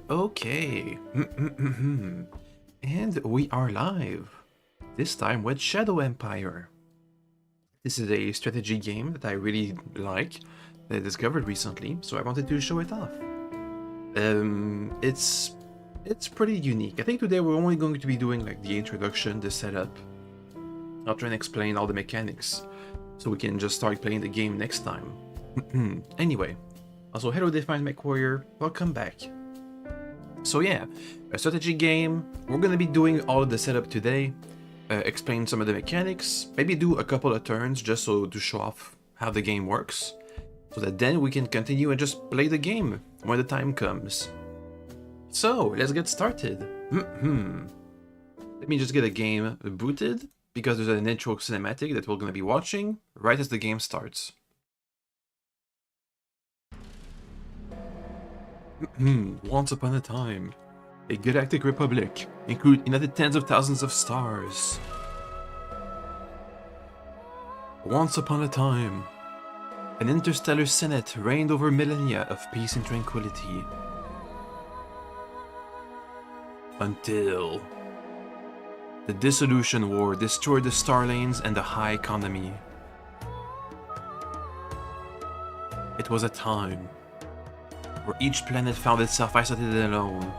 Okay. And we are live. This time with Shadow Empire. This is a strategy game that I really like, that I discovered recently, so I wanted to show it off. It's pretty unique. I think today we're only going to be doing like the introduction, the setup. I'll try and explain all the mechanics, so we can just start playing the game next time. Anyway, also hello Defined MechWarrior, welcome back. So yeah, a strategy game. We're gonna be doing all of the setup today, explain some of the mechanics, maybe do a couple of turns just so to show off how the game works, so that then we can continue and just play the game when the time comes. So let's get started. Let me just get a game booted, because there's an intro cinematic that we're gonna be watching right as the game starts. Once upon a time, a galactic republic united tens of thousands of stars. Once upon a time, an interstellar senate reigned over millennia of peace and tranquility. Until the Dissolution War destroyed the star lanes and the high economy. It was a time where each planet found itself isolated and alone.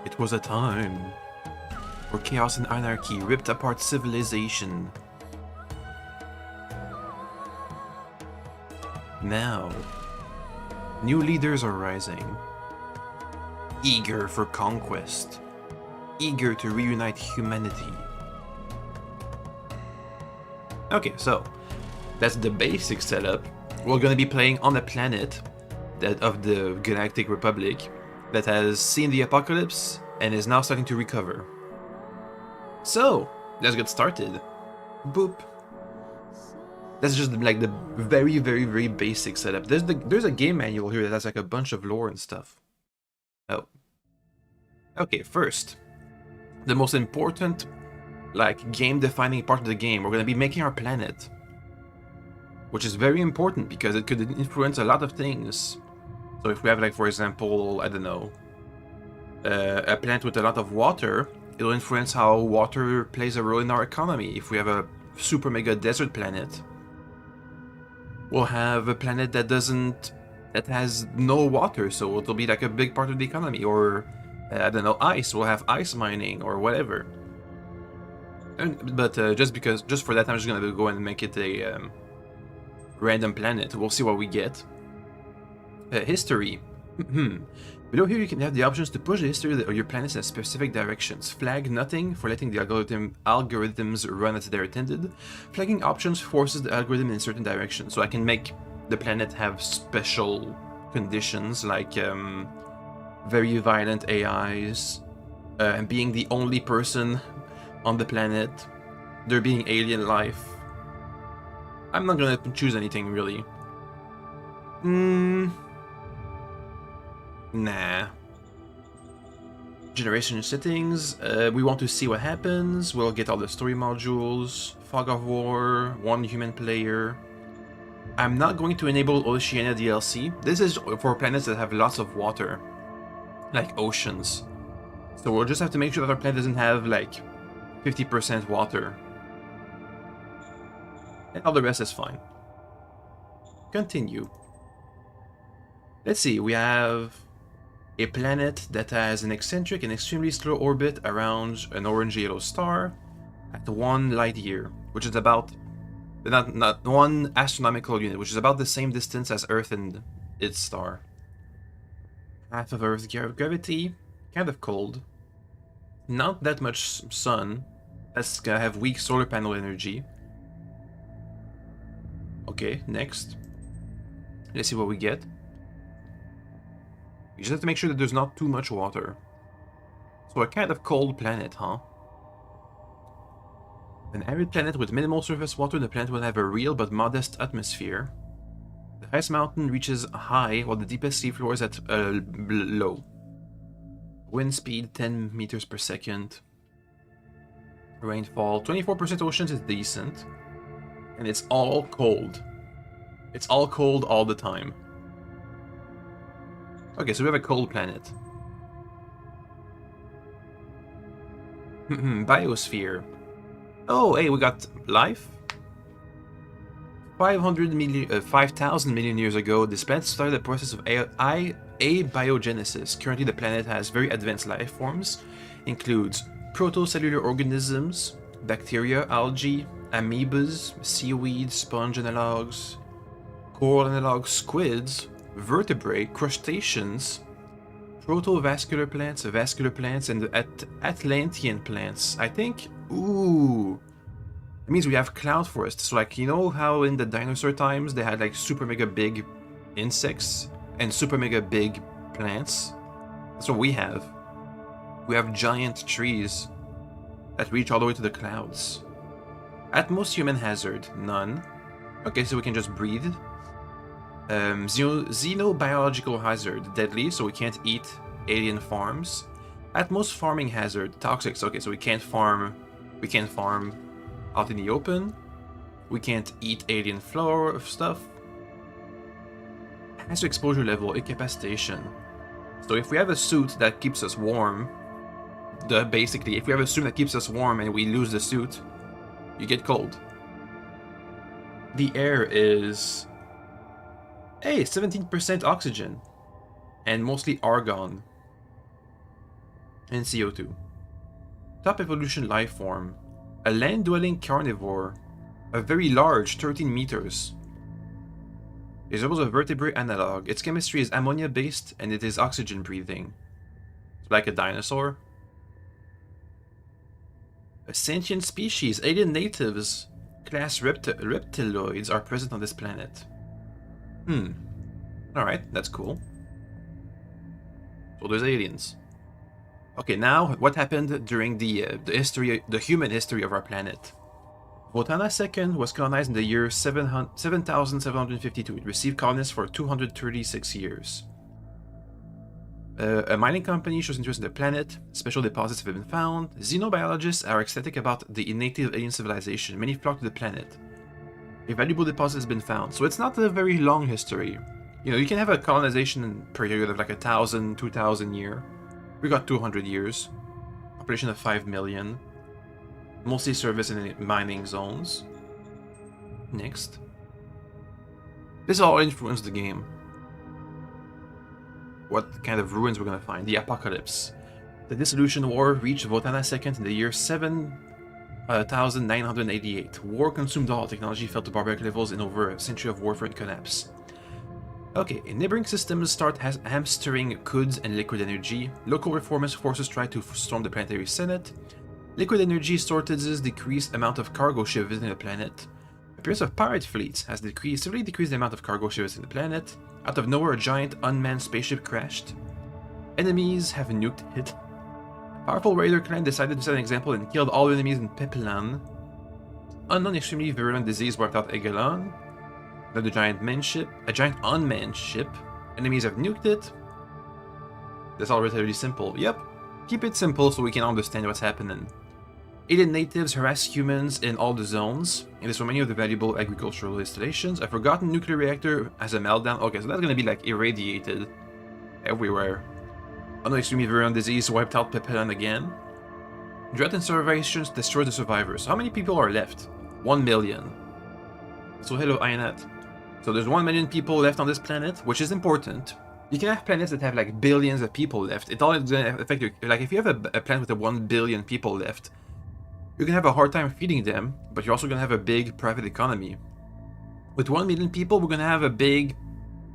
It was a time where chaos and anarchy ripped apart civilization. Now, new leaders are rising, eager for conquest, eager to reunite humanity. Okay, so that's the basic setup. We're gonna be playing on a planet of the Galactic Republic that has seen the apocalypse and is now starting to recover. So, let's get started. Boop. That's just like the very basic setup. There's a game manual here that has like a bunch of lore and stuff. Oh. Okay, first, the most important like game-defining part of the game, we're gonna be making our planet, which is very important because it could influence a lot of things. So if we have, like, for example, I don't know, a planet with a lot of water, it'll influence how water plays a role in our economy. If we have a super mega desert planet, we'll have a planet that has no water, so it'll be like a big part of the economy. Or I don't know, ice. We'll have ice mining or whatever. But just for that, I'm just gonna go and make it a random planet. We'll see what we get. History. Below here you can have the options to push the history of your planets in specific directions. Flag nothing for letting the algorithms run as they're intended. Flagging options forces the algorithm in a certain direction, so I can make the planet have special conditions like very violent AIs, and being the only person on the planet, there being alien life. I'm not gonna choose anything really. Nah. Generation settings, we want to see what happens. We'll get all the story modules. Fog of War, 1 human player. I'm not going to enable Oceania DLC. This is for planets that have lots of water, like oceans. So we'll just have to make sure that our planet doesn't have like 50% water. And all the rest is fine. Continue. Let's see, we have a planet that has an eccentric and extremely slow orbit around an orange-yellow star at 1 light year, which is about, not 1 astronomical unit, which is about the same distance as Earth and its star. Half of Earth's gravity, kind of cold. Not that much sun. That's gonna have weak solar panel energy. Okay, next. Let's see what we get. You just have to make sure that there's not too much water. So a kind of cold planet, huh? An arid planet with minimal surface water, the planet will have a real but modest atmosphere. The highest mountain reaches high, while the deepest seafloor is at low. Wind speed 10 meters per second. Rainfall 24% oceans is decent. And it's all cold. It's all cold all the time. Okay, so we have a cold planet. Biosphere. Oh, hey, we got life. 5,000 million years ago, this planet started the process of abiogenesis. Currently, the planet has very advanced life forms, includes protocellular organisms, bacteria, algae, amoebas, seaweed, sponge analogues, coral analogues, squids, vertebrae, crustaceans, protovascular plants, vascular plants, and Atlantean plants. I think, ooh, it means we have cloud forests. So like, you know how in the dinosaur times they had like super mega big insects and super mega big plants? That's what we have. We have giant trees that reach all the way to the clouds. At most human hazard, none. Okay, so we can just breathe. Xenobiological hazard, deadly, so we can't eat alien farms. At most farming hazard, toxic. Okay, so we can't farm out in the open. We can't eat alien floor stuff. Hazard exposure level, incapacitation. So if we have a suit that keeps us warm, basically, if we have a suit that keeps us warm and we lose the suit, you get cold. The air is, hey, 17% oxygen, and mostly argon and CO2. Top evolution life form, a land-dwelling carnivore, a very large, 13 meters. Resembles a vertebrate analog. Its chemistry is ammonia-based and it is oxygen-breathing. It's like a dinosaur. A sentient species, alien natives, class reptiloids are present on this planet. Alright, that's cool. So there's aliens. Okay, now what happened during the human history of our planet? Votana II was colonized in the year 7752. It received colonists for 236 years. A mining company shows interest in the planet. Special deposits have been found. Xenobiologists are ecstatic about the native alien civilization. Many flock to the planet. A valuable deposit has been found. So it's not a very long history. You know, you can have a colonization period of like 1,000, 2,000 years. We got 200 years. Population of 5 million. Mostly service in mining zones. Next. This all influenced the game. What kind of ruins we're gonna find? The Apocalypse. The Dissolution War reached Votana II in the year 7,988. War consumed all. Technology fell to barbaric levels in over a century of warfare and collapse. Okay, neighboring systems start hamstering goods and liquid energy. Local reformist forces try to storm the planetary senate. Liquid energy shortages decrease amount of cargo ships visiting the planet. Appearance of pirate fleets has severely decreased the amount of cargo ships in the planet. Out of nowhere, a giant unmanned spaceship crashed. Enemies have nuked it. Powerful raider clan decided to set an example and killed all enemies in Pepelan. Unknown extremely virulent disease wiped out Egelon. Another giant unmanned ship. Enemies have nuked it. That's all relatively simple. Yep. Keep it simple so we can understand what's happening. Alien natives harass humans in all the zones, and destroy many of the valuable agricultural installations. A forgotten nuclear reactor has a meltdown. Okay, so that's gonna be like irradiated everywhere. Another extremely virulent disease wiped out Pepelan again. Drought and starvation destroyed the survivors. How many people are left? 1 million. So hello, Ionat. So there's 1 million people left on this planet, which is important. You can have planets that have like billions of people left. It all is gonna affect you. Like if you have a planet with 1 billion people left, you're gonna have a hard time feeding them, but you're also gonna have a big private economy. With 1 million people, we're gonna have a big,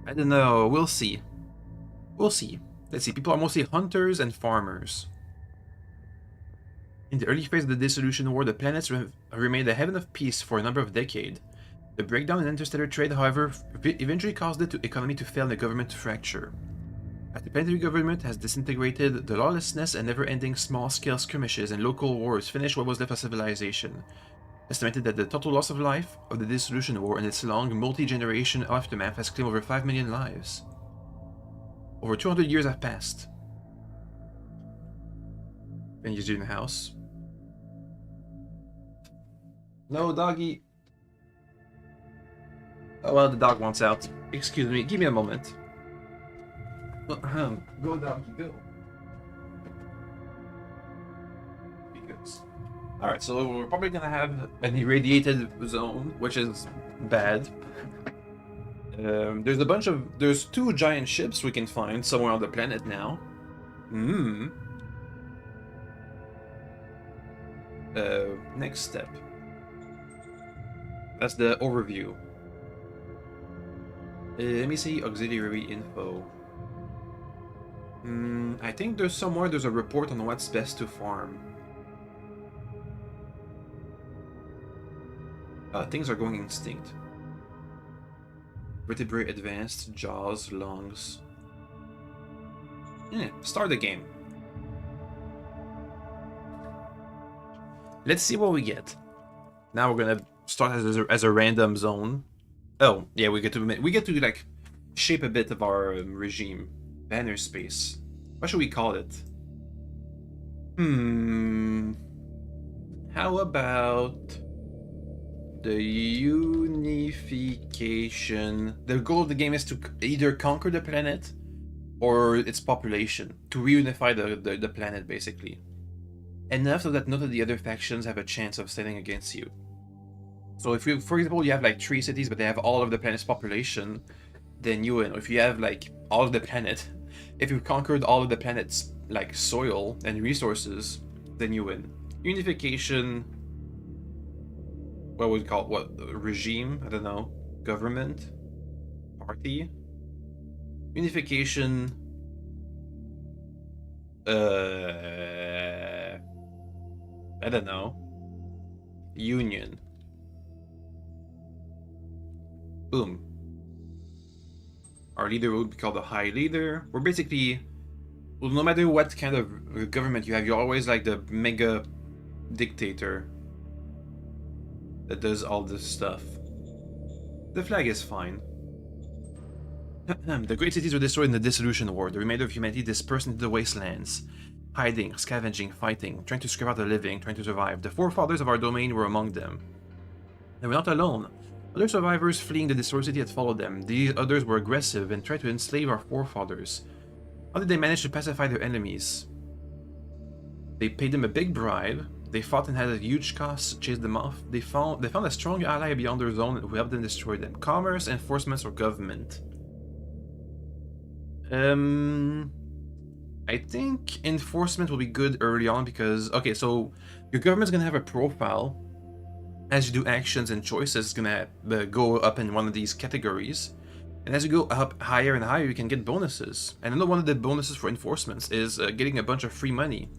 I don't know, we'll see. We'll see. Let's see, people are mostly hunters and farmers. In the early phase of the Dissolution War, the planets remained a haven of peace for a number of decades. The breakdown in interstellar trade, however, eventually caused the economy to fail and the government to fracture. As the planetary government has disintegrated, the lawlessness and never-ending small-scale skirmishes and local wars finished what was left of civilization. Estimated that the total loss of life of the Dissolution War and its long, multi-generation aftermath has claimed over 5 million lives. Over 200 years have passed. And you in the house. No, doggy. Oh well, the dog wants out. Excuse me, give me a moment. Go down to go. Because. Alright, so we're probably gonna have an irradiated zone, which is bad. There's two giant ships we can find somewhere on the planet now. Next step. That's the overview. Let me see auxiliary info. I think there's a report on what's best to farm. Things are going extinct. Vertebrae advanced, jaws, lungs. Start the game. Let's see what we get. Now we're gonna start as a random zone. Oh yeah, we get to like shape a bit of our regime. Banner space. What should we call it? How about the unification? The goal of the game is to either conquer the planet or its population, to reunify the planet, basically. Enough so that none of the other factions have a chance of standing against you. So if you, for example, you have like 3 cities, but they have all of the planet's population, then you win. Or if you have like all of the planet, if you've conquered all of the planet's like soil and resources, then you win. Unification. What would we call it? What, regime? I don't know. Government? Party? Unification. I don't know. Union. Boom. Our leader would be called the High Leader. We're basically, well, no matter what kind of government you have, you're always like the mega dictator that does all this stuff. The flag is fine. The great cities were destroyed in the Dissolution War. The remainder of humanity dispersed into the wastelands. Hiding, scavenging, fighting, trying to scrape out a living, trying to survive. The forefathers of our domain were among them. They were not alone. Other survivors fleeing the destroyed city had followed them. These others were aggressive and tried to enslave our forefathers. How did they manage to pacify their enemies? They paid them a big bribe. They fought and had a huge cost, chased them off. They found a strong ally beyond their zone who helped them destroy them. Commerce, enforcement, or government? I think enforcement will be good early on because, okay, so your government's gonna have a profile. As you do actions and choices, it's gonna go up in one of these categories. And as you go up higher and higher, you can get bonuses. And another one of the bonuses for enforcements is getting a bunch of free money.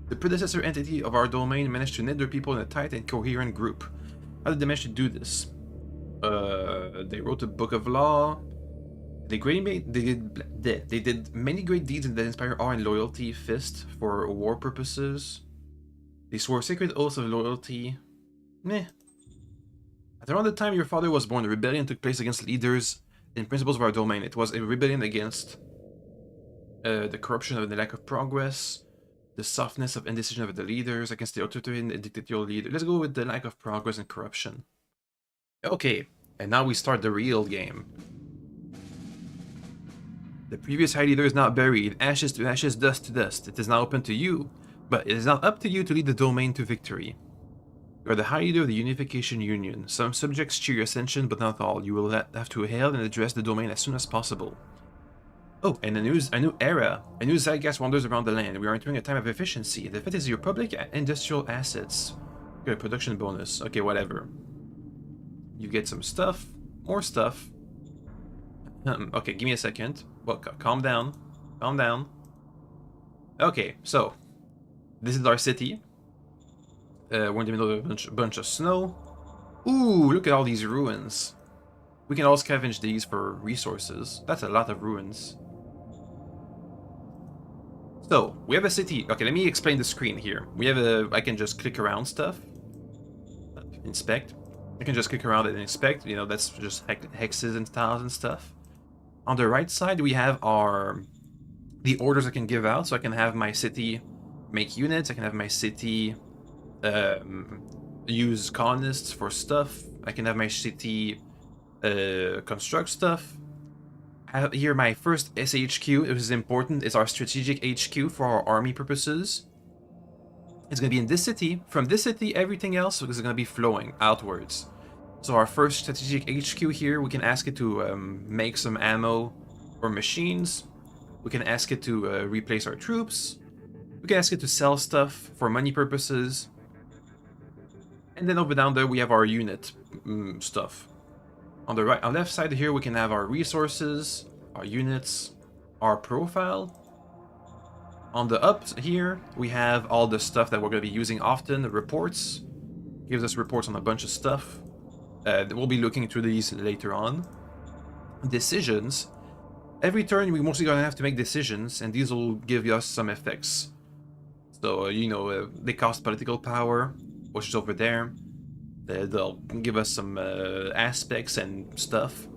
The predecessor entity of our domain managed to knit their people in a tight and coherent group. How did they manage to do this? They wrote a book of law. They did many great deeds that inspire awe and loyalty. Fist for war purposes. They swore sacred oaths of loyalty. Meh. At around the time your father was born, a rebellion took place against leaders and principles of our domain. It was a rebellion against the corruption and the lack of progress, the softness of indecision of the leaders, against the authoritarian and dictatorial leader. Let's go with the lack of progress and corruption. Okay, and now we start the real game. The previous High Leader is now buried, ashes to ashes, dust to dust. It is now open to you, but it is not up to you to lead the domain to victory. You are the High Leader of the Unification Union. Some subjects cheer your ascension, but not all. You will have to hail and address the domain as soon as possible. Oh, and a new era. A new zeitgeist wanders around the land. We are entering a time of efficiency. The fit is your public industrial assets. Good production bonus. Okay, whatever. You get some stuff. More stuff. Okay, give me a second. Well, calm down. Calm down. Okay, so this is our city. We're in the middle of a bunch of snow. Ooh, look at all these ruins. We can all scavenge these for resources. That's a lot of ruins. So, we have a city. Okay, let me explain the screen here. We have a... I can just click around stuff. Inspect. I can just click around and inspect. You know, that's just hexes and tiles and stuff. On the right side, we have the orders I can give out. So I can have my city make units. I can have my city use colonists for stuff. I can have my city construct stuff. I have here my first SHQ. It is important. It's our strategic HQ for our army purposes. It's going to be in this city. From this city, everything else is going to be flowing outwards. So our first strategic HQ here, we can ask it to make some ammo or machines. We can ask it to replace our troops. We can ask it to sell stuff for money purposes. And then over down there, we have our unit stuff. On the right, on the left side here, we can have our resources, our units, our profile. On the up here, we have all the stuff that we're going to be using often, the reports. Gives us reports on a bunch of stuff. We'll be looking through these later on. Decisions. Every turn, we're mostly going to have to make decisions, and these will give us some effects. So, you know, they cost political power, which is over there. They'll give us some aspects and stuff.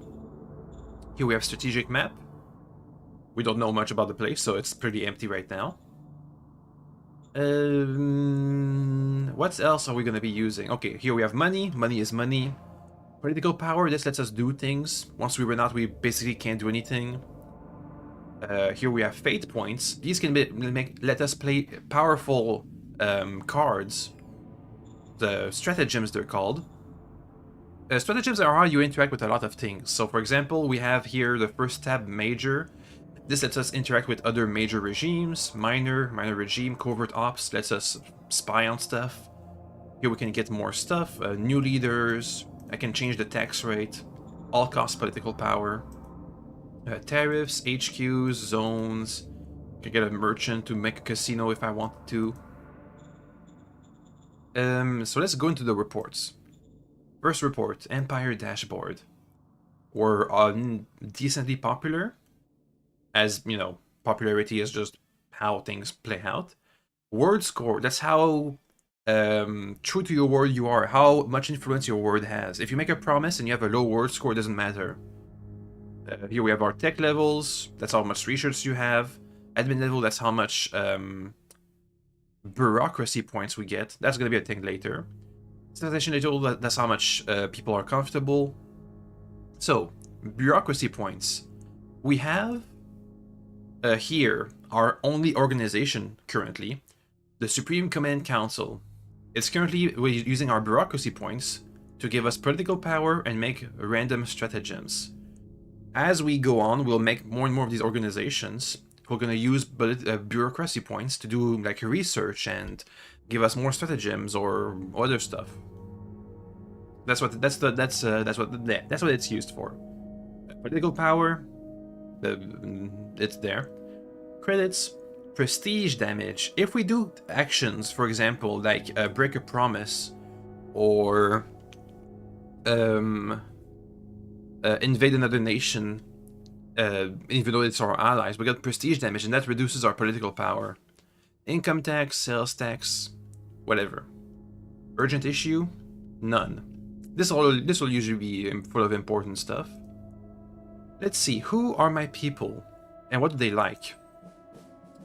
Here we have strategic map. We don't know much about the place, so it's pretty empty right now. What else are we going to be using? Okay, here we have money. Money is money. Political power, this lets us do things. Once we run out, we basically can't do anything. Here we have fate points. These can let us play powerful cards. The stratagems, they're called. Stratagems are how you interact with a lot of things. So for example, we have here the first tab, major. This lets us interact with other major regimes. Minor regime, covert ops, lets us spy on stuff. Here we can get more stuff, new leaders. I can change the tax rate, all cost political power. Tariffs, HQs, zones. I can get a merchant to make a casino if I want to. So let's go into the reports. First report, Empire Dashboard. We're decently popular. As, you know, popularity is just how things play out. Word score, that's how true to your word you are, how much influence your word has. If you make a promise and you have a low word score, it doesn't matter. Here we have our tech levels, that's how much research you have. Admin level, that's how much bureaucracy points we get. That's going to be a thing later. Sanitation level, that's how much people are comfortable. So, bureaucracy points. We have here our only organization currently, the Supreme Command Council. It's currently using our bureaucracy points to give us political power and make random stratagems. As we go on, we'll make more and more of these organizations. We're going to use bureaucracy points to do like research and give us more stratagems or other stuff. That's what it's used for. Political power, it's there. Credits, prestige damage. If we do actions, for example, like break a promise or invade another nation, even though it's our allies, we get prestige damage, and that reduces our political power. Income tax, sales tax, whatever. Urgent issue, none. This will usually be full of important stuff. Let's see, who are my people, and what do they like?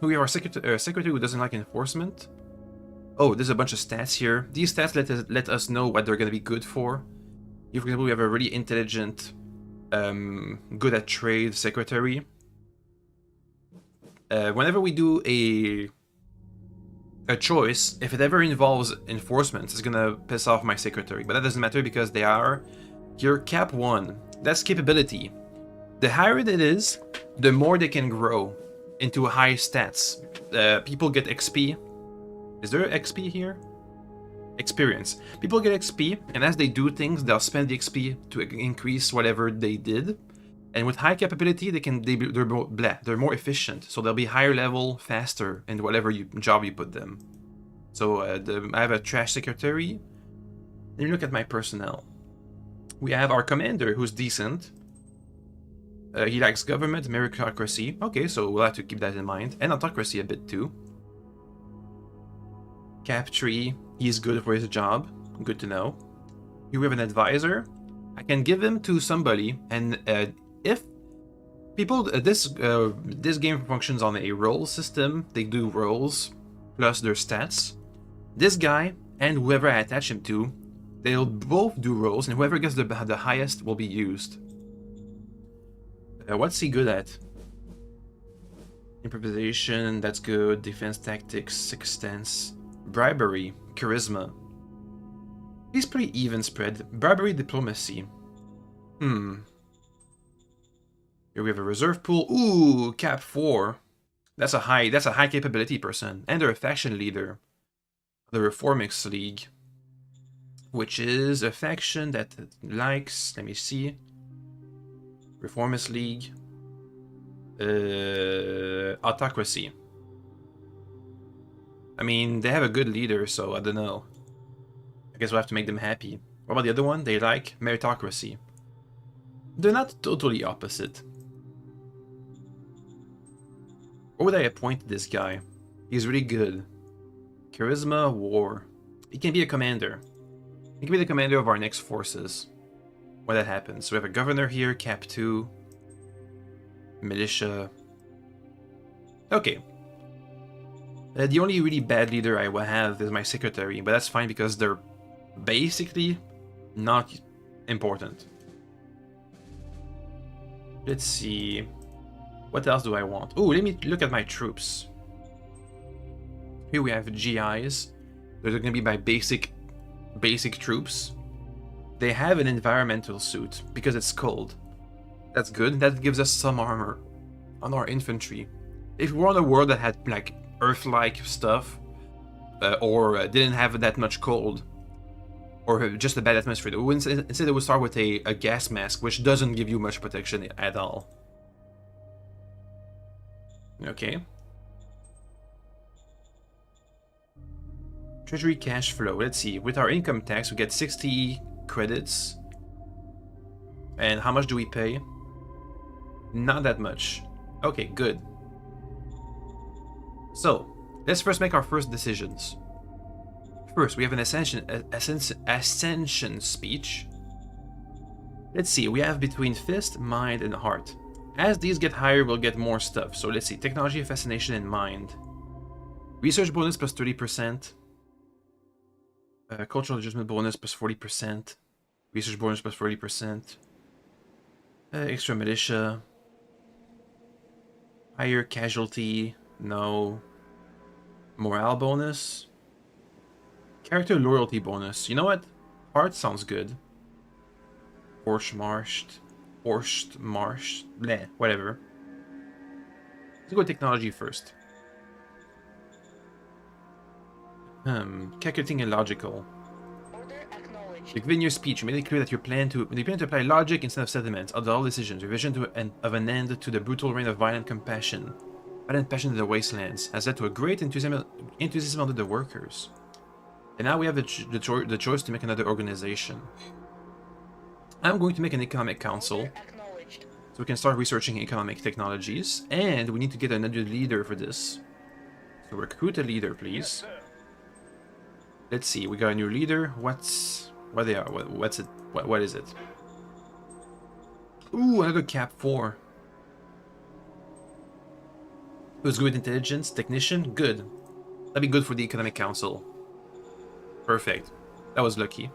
We have our secretary who doesn't like enforcement. Oh, there's a bunch of stats here. These stats let us know what they're going to be good for. For example, we have a really intelligent, good at trade secretary. Whenever we do a choice, if it ever involves enforcement, it's gonna piss off my secretary. But that doesn't matter because they are your cap 1. That's capability. The higher it is, the more they can grow into high stats. People get XP. Is there XP here? Experience. People get XP, and as they do things, they'll spend the XP to increase whatever they did. And with high capability, they're more efficient, so they'll be higher level, faster in whatever job you put them. So I have a trash secretary. Then you look at my personnel. We have our commander, who's decent. He likes government, meritocracy. Okay, so we'll have to keep that in mind. And autocracy a bit too. Cap 3, he's good for his job. Good to know. Here we have an advisor. I can give him to somebody, and if people, this game functions on a role system. They do roles plus their stats. This guy and whoever I attach him to, they'll both do roles, and whoever gets the highest will be used. What's he good at? Improvisation, that's good. Defense tactics, sixth sense. Bribery, charisma. He's pretty even spread. Bribery, diplomacy. Here we have a reserve pool. Ooh, cap 4. That's a high capability person. And they're a faction leader. The Reformix League. Which is a faction that likes, let me see. Reformist League. Autocracy. I mean, they have a good leader, so I don't know. I guess we'll have to make them happy. What about the other one? They like meritocracy. They're not totally opposite. What would I appoint this guy? He's really good. Charisma, war. He can be a commander. He can be the commander of our next forces. When that happens. So we have a governor here, cap 2. Militia. Okay. The only really bad leader I will have is my secretary, but that's fine because they're basically not important. Let's see. What else do I want? Oh, let me look at my troops. Here we have GIs. They're going to be my basic troops. They have an environmental suit because it's cold. That's good. That gives us some armor on our infantry. If we were on a world that had like Earth-like stuff, or didn't have that much cold, or just a bad atmosphere, instead it would start with a gas mask, which doesn't give you much protection at all. Okay. Treasury cash flow. Let's see. With our income tax, we get 60 credits. And how much do we pay? Not that much. Okay, good. So, let's first make our first decisions. First, we have an ascension speech. Let's see, we have between fist, mind, and heart. As these get higher, we'll get more stuff. So let's see, technology, fascination, and mind. Research bonus plus 30%. Cultural adjustment bonus plus 40%. Research bonus plus 40%. Extra militia. Higher casualty. No. Morale bonus. Character loyalty bonus. You know what? Heart sounds good. Forced marsh. Bleh, whatever. Let's go technology first. Calculating and logical. Within your speech, you made it clear that you plan to apply logic instead of sentiments of all decisions. Revision of an end to the brutal reign of violent passion in the wastelands has led to a great enthusiasm under the workers. And now we have the choice to make another organization. I'm going to make an economic council, so we can start researching economic technologies, and we need to get another leader for this. So recruit a leader, please. Let's see, we got a new leader. What is it? Ooh, another cap 4. Who's good with intelligence? Technician? Good. That'd be good for the economic council. Perfect. That was lucky.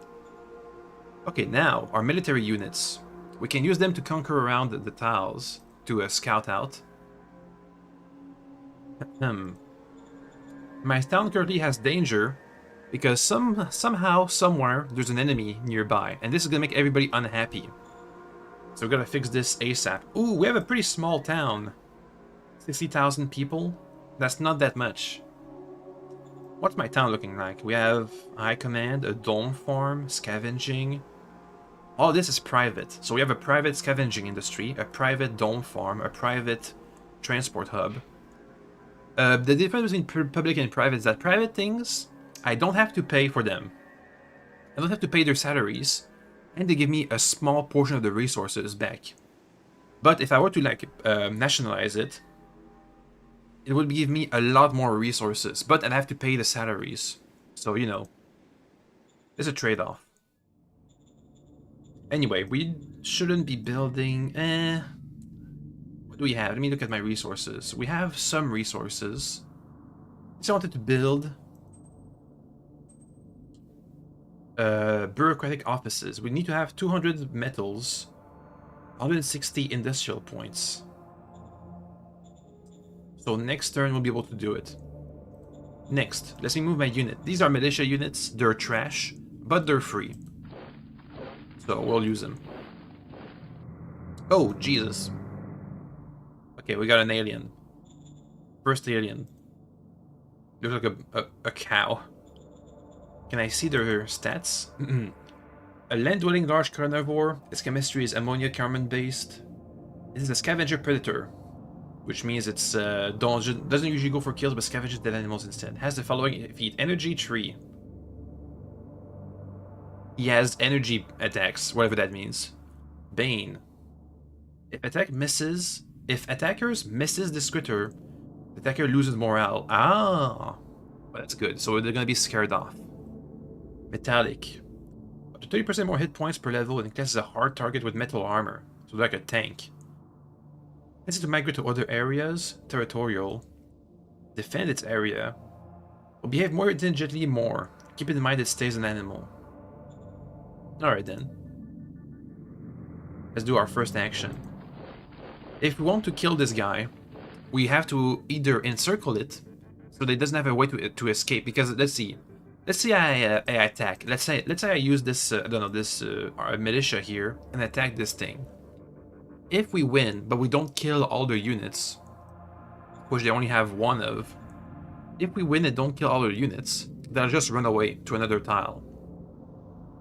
Okay, now, our military units. We can use them to conquer around the tiles to scout out. My town currently has danger because somehow, somewhere, there's an enemy nearby, and this is gonna make everybody unhappy. So we gotta fix this ASAP. Ooh, we have a pretty small town. 60,000 people? That's not that much. What's my town looking like? We have high command, a dome farm, scavenging. All this is private. So we have a private scavenging industry, a private dome farm, a private transport hub. The difference between public and private is that private things, I don't have to pay for them. I don't have to pay their salaries, and they give me a small portion of the resources back. But if I were to nationalize it, it would give me a lot more resources, but I'd have to pay the salaries. So, you know, there's a trade-off. Anyway, we shouldn't be building... What do we have? Let me look at my resources. We have some resources. So I wanted to build... bureaucratic offices. We need to have 200 metals 160 industrial points. So next turn we'll be able to do it. Next, let me move my unit. These are militia units, they're trash, but they're free. So we'll use them. Oh, Jesus. Okay, we got an alien. First alien. Looks like a cow. Can I see their stats? A land-dwelling large carnivore. Its chemistry is ammonia carbon based. It is a scavenger predator, which means it's doesn't usually go for kills but scavenges dead animals instead. Has the following feat: energy 3. He has energy attacks, whatever that means. Bane. If attackers misses this critter, the attacker loses morale. Ah, well, that's good. So they're gonna be scared off. Metallic. Up to 30% more hit points per level and classes a hard target with metal armor, so like a tank. It's to migrate to other areas. Territorial. Defend its area. Will behave more intelligently more. Keep in mind it stays an animal. Alright then. Let's do our first action. If we want to kill this guy, we have to either encircle it so that it doesn't have a way to escape. Because let's see I attack. Let's say I use this I don't know, this militia here and attack this thing. If we win, but we don't kill all their units, which they only have one of, if we win and don't kill all their units, they'll just run away to another tile.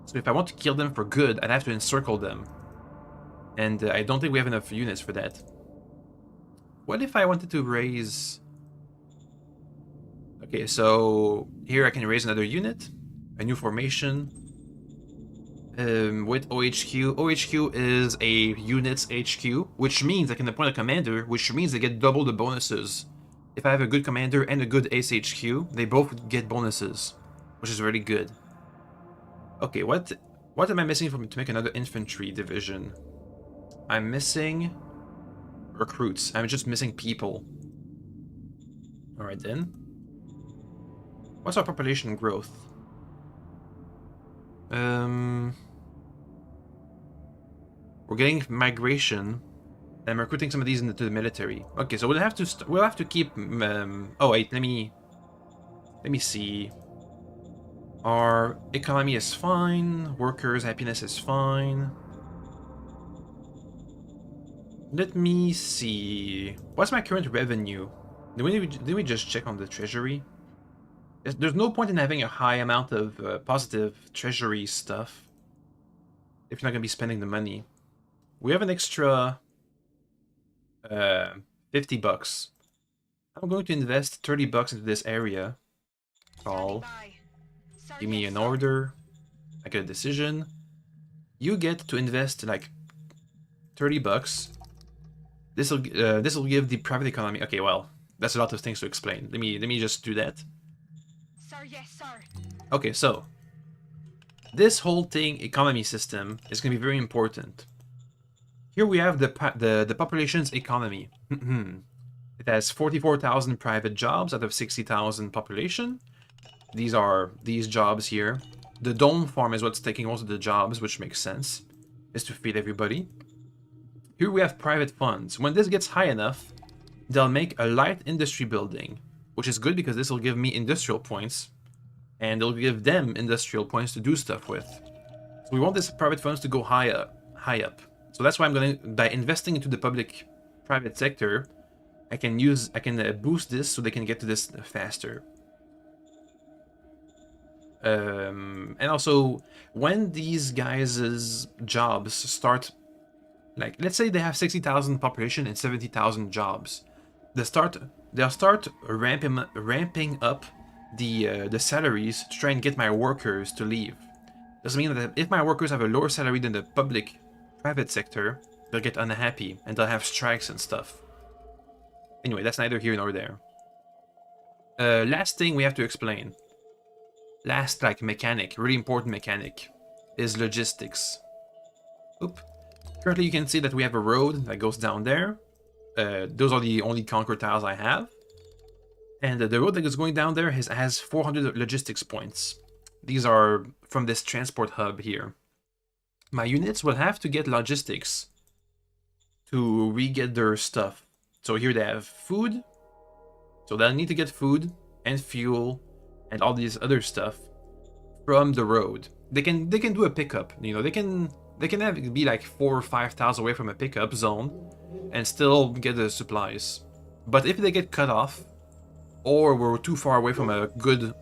So if I want to kill them for good, I'd have to encircle them. And I don't think we have enough units for that. What if I wanted to raise... Okay, so here I can raise another unit, a new formation. With OHQ. OHQ is a unit's HQ, which means I can appoint a commander, which means they get double the bonuses. If I have a good commander and a good ace HQ, they both get bonuses, which is really good. Okay, what am I missing to make another infantry division? I'm missing recruits. I'm just missing people. Alright then. What's our population growth? We're getting migration. I'm recruiting some of these into the military. Okay, so we'll have to keep. Oh wait, let me see. Our economy is fine. Workers' happiness is fine. Let me see. What's my current revenue? Did we just check on the treasury? There's no point in having a high amount of positive treasury stuff if you're not gonna be spending the money. We have an extra 50 bucks. I'm going to invest 30 bucks into this area. Call. Give me an order. I get a decision. You get to invest like 30 bucks. This will give the private economy. Okay, well, that's a lot of things to explain. Let me just do that. Sir, yes, sir. Okay, so this whole thing, economy system, is going to be very important. Here we have the population's economy. It has 44,000 private jobs out of 60,000 population. These are these jobs here. The dome farm is what's taking most of the jobs, which makes sense. Is to feed everybody. Here we have private funds. When this gets high enough, they'll make a light industry building, which is good because this will give me industrial points, and it'll give them industrial points to do stuff with. So we want this private funds to go high up. So that's why I'm going to, by investing into the private sector, I can boost this so they can get to this faster. And also, when these guys' jobs start, like, let's say they have 60,000 population and 70,000 jobs, they'll start ramping up the salaries to try and get my workers to leave. Doesn't mean that if my workers have a lower salary than the private sector, they'll get unhappy and they'll have strikes and stuff. Anyway, that's neither here nor there. Last thing we have to explain. Last, like, mechanic, really important mechanic, is logistics. Oop. Currently you can see that we have a road that goes down there. Those are the only conquer tiles I have. And the road that is going down there has 400 logistics points. These are from this transport hub here. My units will have to get logistics to re-get their stuff. So here they have food. So they'll need to get food and fuel and all these other stuff from the road. They can do a pickup. You know, they can be like 4,000 or 5,000 away from a pickup zone and still get the supplies. But if they get cut off, or we're too far away from a good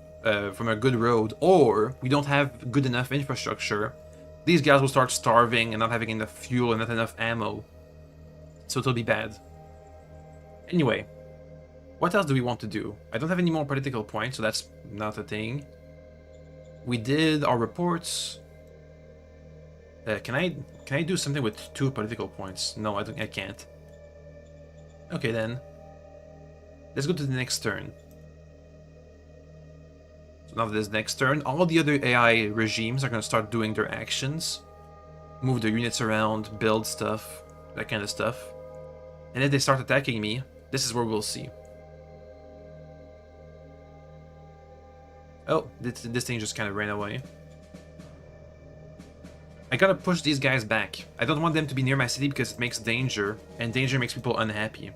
road, or we don't have good enough infrastructure, these guys will start starving and not having enough fuel and not enough ammo. So it'll be bad. Anyway, what else do we want to do? I don't have any more political points, so that's not a thing. We did our reports. Can I do something with 2 political points? No, I can't. Okay then. Let's go to the next turn. So now this next turn, all the other AI regimes are going to start doing their actions. Move their units around, build stuff, that kind of stuff. And if they start attacking me, this is where we'll see. Oh, this thing just kind of ran away. I gotta push these guys back. I don't want them to be near my city because it makes danger, and danger makes people unhappy.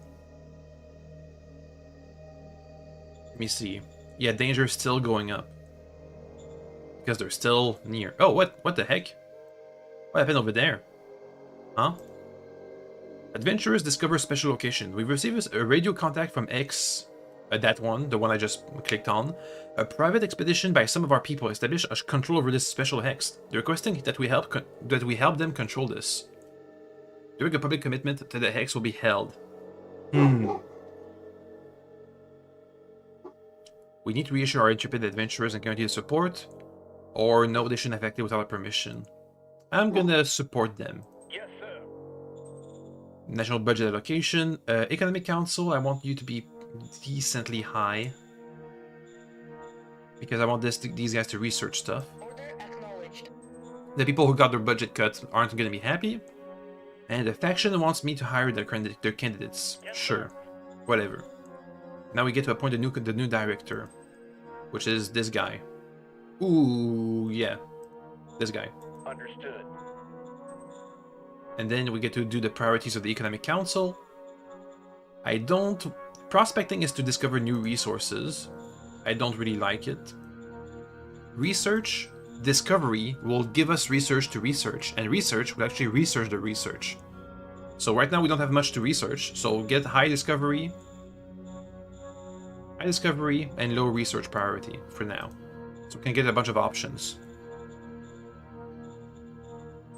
Let me see. Yeah, danger is still going up. Because they're still near. Oh, what the heck? What happened over there? Huh? Adventurers discover special location. We've received a radio contact from X, that one, the one I just clicked on. A private expedition by some of our people established a control over this special hex. They're requesting that we help them control this. During a public commitment to the hex will be held. We need to reassure our intrepid adventurers and guarantee the support, or no, they shouldn't affect it without our permission. I'm gonna support them. Yes, sir. National budget allocation. Economic Council, I want you to be decently high. Because I want these guys to research stuff. Order acknowledged. The people who got their budget cut aren't going to be happy. And the faction wants me to hire their candidates. Yes, sure. Whatever. Now we get to appoint the new director. Which is this guy. Ooh, yeah. This guy. Understood. And then we get to do the priorities of the Economic Council. Prospecting is to discover new resources. I don't really like it. Research, discovery will give us research to research, and research will actually research the research. So right now we don't have much to research, so get high discovery and low research priority for now. So we can get a bunch of options.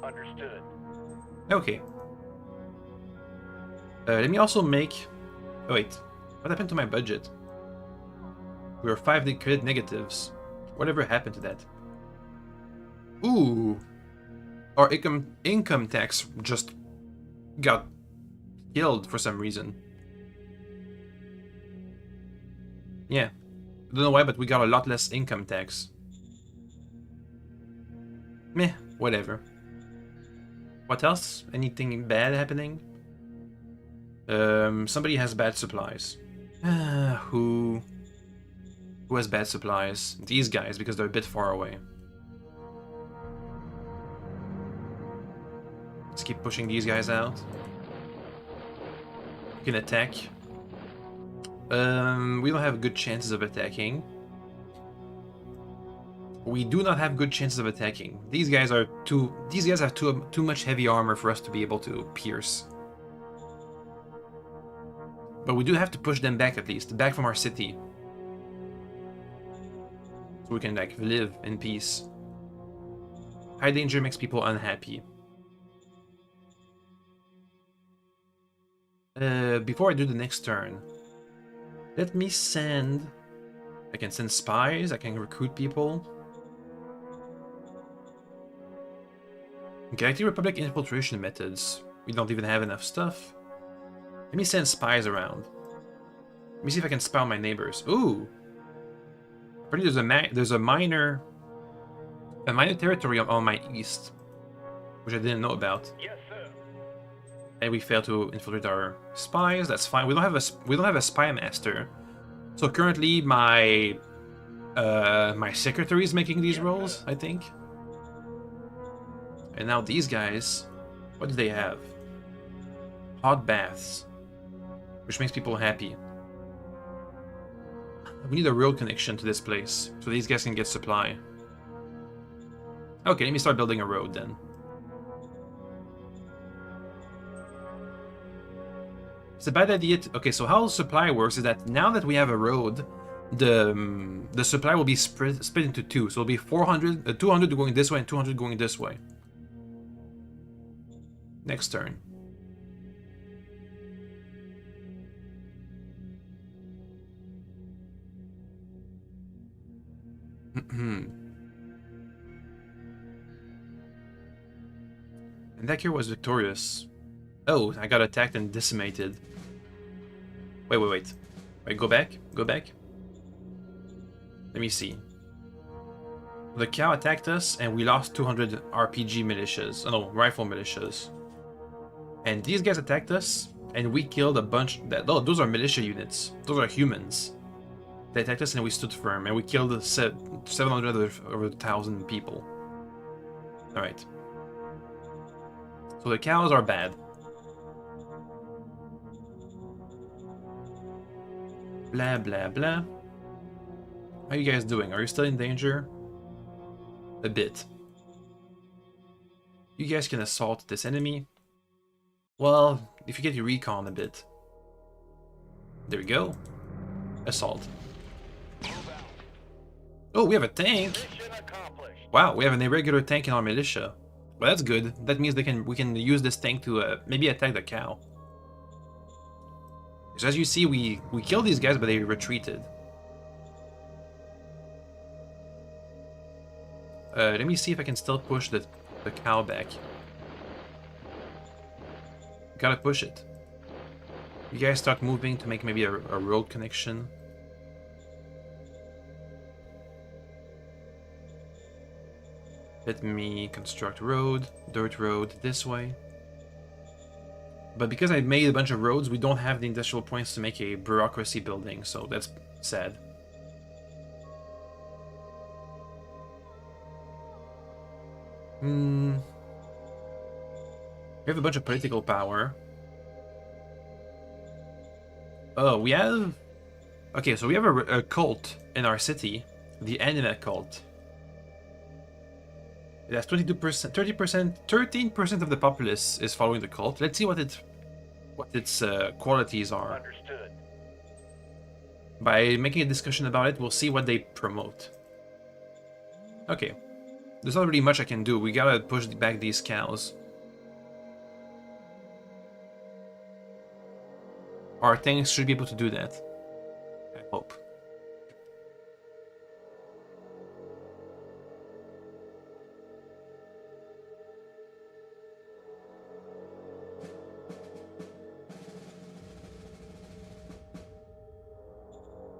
Understood. Okay. Let me also make... Oh wait, what happened to my budget? We were 5 credit negatives. Whatever happened to that? Ooh! Our income tax just got killed for some reason. Yeah. I don't know why, but we got a lot less income tax. Meh, whatever. What else? Anything bad happening? Somebody has bad supplies. Who has bad supplies? These guys, because they're a bit far away. Let's keep pushing these guys out. We can attack. We don't have good chances of attacking. We do not have good chances of attacking. These guys have too much heavy armor for us to be able to pierce. But we do have to push them back, at least, back from our city. So we can, like, live in peace. High danger makes people unhappy. Before I do the next turn, let me send... I can send spies, I can recruit people. Galactic Republic infiltration methods. We don't even have enough stuff. Let me send spies around. Let me see if I can spy on my neighbors. Ooh! Apparently there's a minor territory on my east, which I didn't know about. Yes, sir. And we failed to infiltrate our spies. That's fine. We don't have a spy master. So currently my secretary is making these rolls, I think. And now these guys, what do they have? Hot baths. Which makes people happy. We need a road connection to this place, so these guys can get supply. Okay, let me start building a road then. It's a bad idea. Okay, so how supply works is that now that we have a road, the supply will be split into two. So it'll be 400, 200 going this way and 200 going this way. Next turn. And that cure was victorious. Oh, I got attacked and decimated. Wait. Wait, go back. Go back. Let me see. The cow attacked us and we lost 200 RPG militias. Oh, no, rifle militias. And these guys attacked us and we killed a bunch. Oh, those are militia units. Those are humans. They attacked us and we stood firm and we killed 700 over 1,000 people. Alright. So the cows are bad. Blah blah blah. How are you guys doing? Are you still in danger? A bit. You guys can assault this enemy. Well, if you get your recon a bit. There we go. Assault. Oh, we have a tank! Wow, we have an irregular tank in our militia. Well, that's good. That means we can use this tank to maybe attack the cow. So as you see, we killed these guys, but they retreated. Let me see if I can still push the cow back. Gotta push it. You guys start moving to make maybe a road connection. Let me construct road, dirt road this way. But because I made a bunch of roads, we don't have the industrial points to make a bureaucracy building, so that's sad. We have a bunch of political power. Oh, we have... Okay, so we have a cult in our city, the Anima cult. It has 22%, 30%, 13% of the populace is following the cult. Let's see what its qualities are. Understood. By making a discussion about it, we'll see what they promote. Okay. There's not really much I can do. We gotta push back these cows. Our tanks should be able to do that. I hope.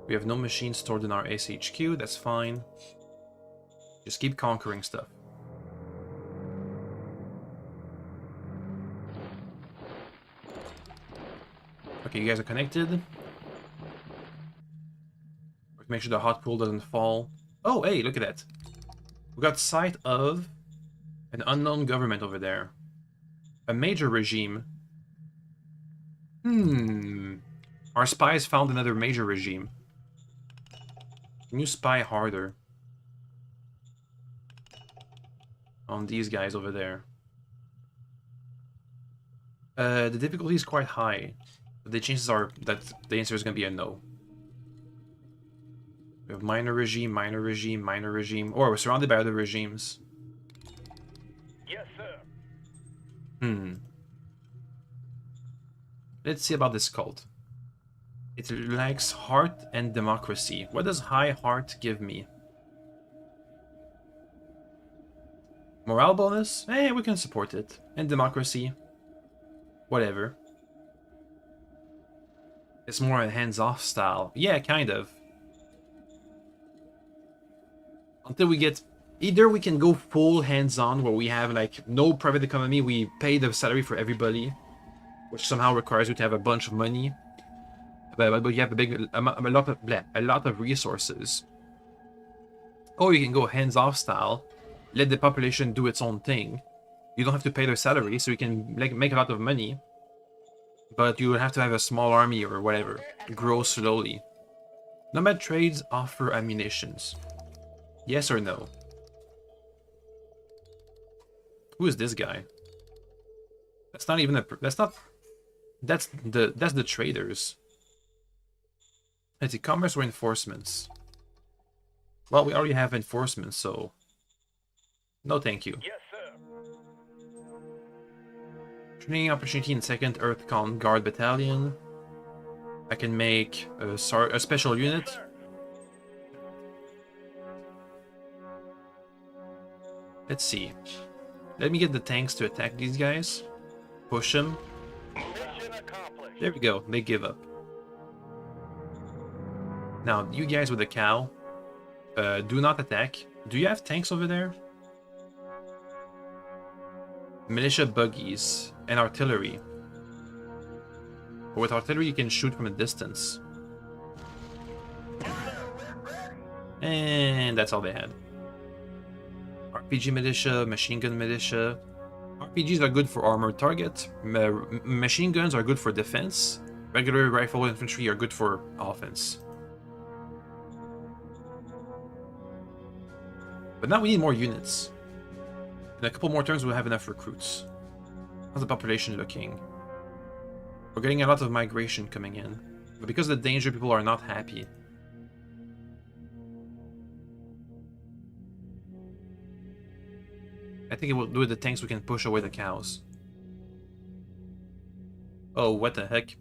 We have no machines stored in our SHQ, that's fine. Just keep conquering stuff. Okay, you guys are connected. Make sure the hot pool doesn't fall. Oh, hey, look at that. We got sight of an unknown government over there. A major regime. Our spies found another major regime. Can you spy harder on these guys over there? The difficulty is quite high, but the chances are that the answer is going to be a no. We have minor regime, minor regime, minor regime. Or we're surrounded by other regimes. Yes, sir. Let's see about this cult. It lacks heart and democracy. What does high heart give me? Morale bonus? Eh, we can support it. And democracy? Whatever. It's more a hands-off style. Yeah, kind of. Until we get... Either we can go full hands-on, where we have, like, no private economy, we pay the salary for everybody, which somehow requires you to have a bunch of money. But you have a lot of resources. Or you can go hands-off style, let the population do its own thing. You don't have to pay their salary, so you can make a lot of money. but you would have to have a small army or whatever. Grow slowly. Nomad trades offer ammunitions. Yes or no? Who is this guy? That's not even a. That's not. That's the traders. It's e-commerce or enforcements. Well, we already have enforcement, so no, thank you. Yes, sir. Training opportunity in 2nd Earth Guard Battalion. I can make a special unit. Sir. Let's see. Let me get the tanks to attack these guys. Push them. Mission accomplished. There we go. They give up. Now, you guys with the cow, do not attack. Do you have tanks over there? Militia buggies and artillery. But with artillery, you can shoot from a distance. And that's all they had. RPG militia, machine gun militia. RPGs are good for armored targets. Machine guns are good for defense. Regular rifle infantry are good for offense. But now we need more units. In a couple more turns, we'll have enough recruits. How's the population looking? We're getting a lot of migration coming in. But because of the danger, people are not happy. I think it will do with the tanks we can push away the cows. Oh, what the heck?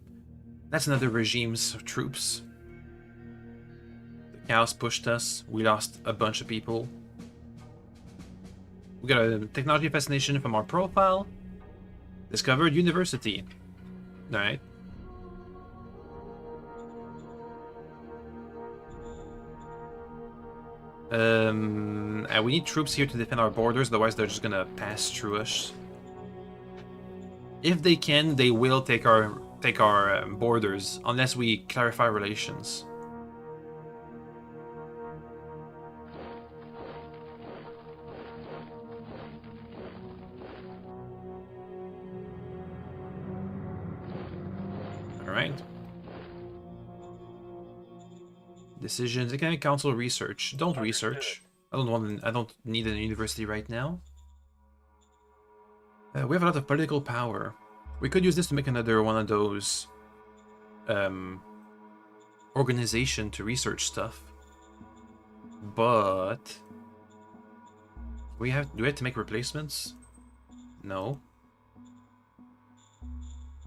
That's another regime's troops. The cows pushed us. We lost a bunch of people. We got a technology fascination from our profile. Discovered university. Alright. We need troops here to defend our borders, otherwise they're just gonna pass through us. If they can, they will take our borders, unless we clarify relations. Alright. Decisions. Economic Council research. Don't research. I don't need a university right now. We have a lot of political power. We could use this to make another one of those organization to research stuff. But do we have to make replacements? No.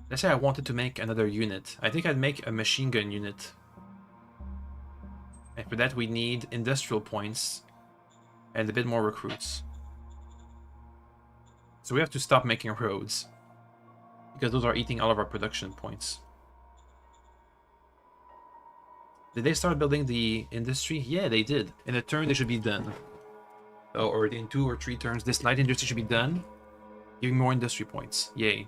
Let's say I wanted to make another unit. I think I'd make a machine gun unit. And for that we need industrial points and a bit more recruits. So we have to stop making roads, because those are eating all of our production points. Did they start building the industry? Yeah, they did. In a turn they should be done. Oh, or in 2 or 3 turns this light industry should be done. Giving more industry points. Yay.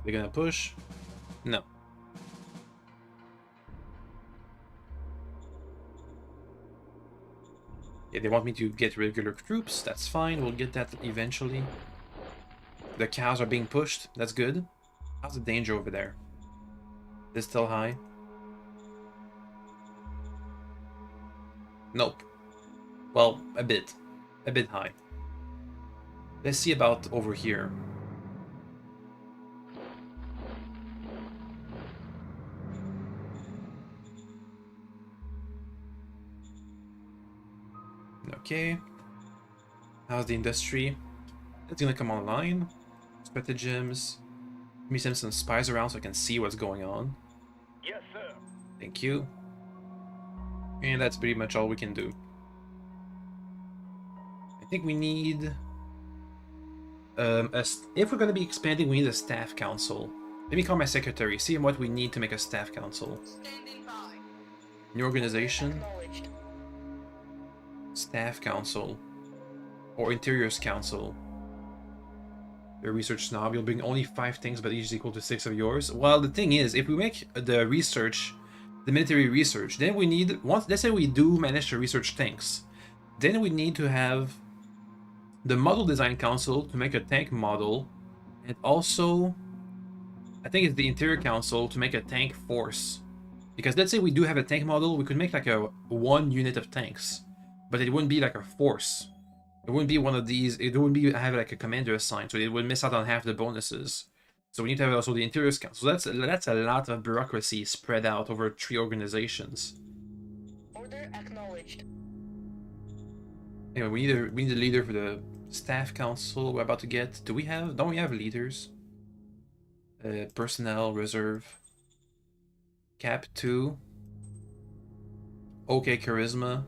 They're gonna push? No. Yeah, they want me to get regular troops. That's fine. We'll get that eventually. The cows are being pushed. That's good. How's the danger over there? Is it still high? Nope. Well, a bit. A bit high. Let's see about over here. Okay. How's the industry? It's gonna come online. Stratagems. Let me send some spies around so I can see what's going on. Yes, sir. Thank you. And that's pretty much all we can do. I think we need... if we're gonna be expanding, we need a staff council. Let me call my secretary, see what we need to make a staff council. Standing by. New organization. Acknowledged. Staff council. Or interiors council. The research snob, you'll bring only 5 things, but each is equal to 6 of yours. Well, the thing is, if we make the research, the military research, then we need, once, let's say we do manage to research tanks, then we need to have the model design council to make a tank model, and also, I think it's the interior council to make a tank force. Because let's say we do have a tank model, we could make like a 1 unit of tanks, but it wouldn't be like a force. It wouldn't be one of these, it wouldn't be have like a commander assigned, so it would miss out on half the bonuses. So we need to have also the interiors council. So that's a lot of bureaucracy spread out over 3 organizations. Order acknowledged. Anyway, we need a leader for the staff council we're about to get. Don't we have leaders? Personnel, reserve. Cap 2. Okay, charisma.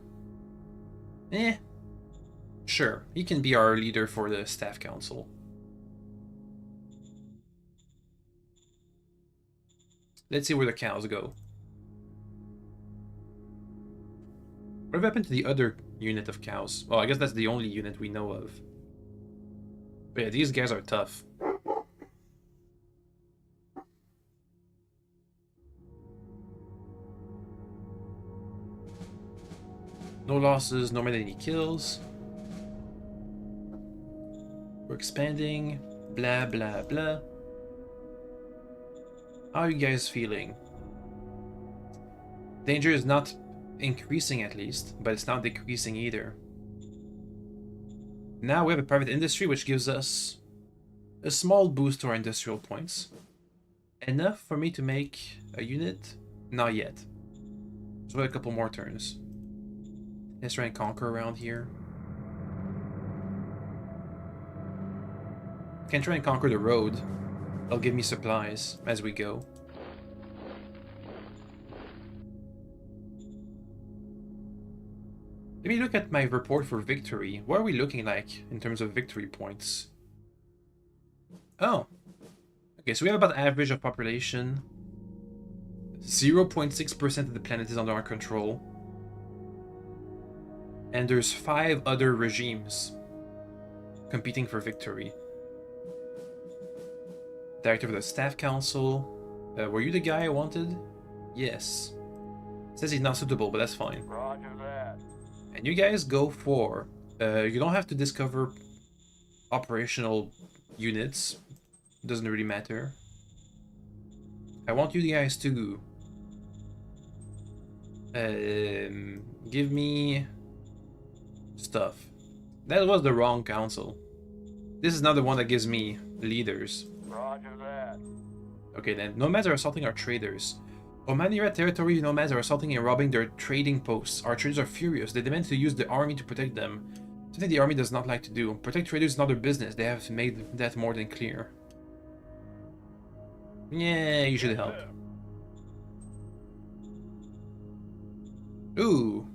Sure, he can be our leader for the staff council. Let's see where the cows go. What happened to the other unit of cows? Well, I guess that's the only unit we know of. But yeah, these guys are tough. No losses, no many kills. We're expanding, blah blah blah. How are you guys feeling? Danger is not increasing at least, but it's not decreasing either. Now we have a private industry which gives us a small boost to our industrial points. Enough for me to make a unit? Not yet. So a couple more turns. Let's try and conquer around here. Can try and conquer the road. They'll give me supplies as we go. Let me look at my report for victory. What are we looking like in terms of victory points? Oh. Okay, so we have about average of population. 0.6% of the planet is under our control. And there's 5 other regimes competing for victory. Director of the Staff Council. Were you the guy I wanted? Yes. Says he's not suitable, but that's fine. Roger that. And you guys go for... you don't have to discover operational units. Doesn't really matter. I want you guys to... give me... stuff. That was the wrong council. This is not the one that gives me leaders. Roger that. Okay then, nomads are assaulting our traders. Omanira territory nomads are assaulting and robbing their trading posts. Our traders are furious. They demand to use the army to protect them. Something the army does not like to do. Protect traders is not their business. They have made that more than clear. Yeah, you should help. Ooh,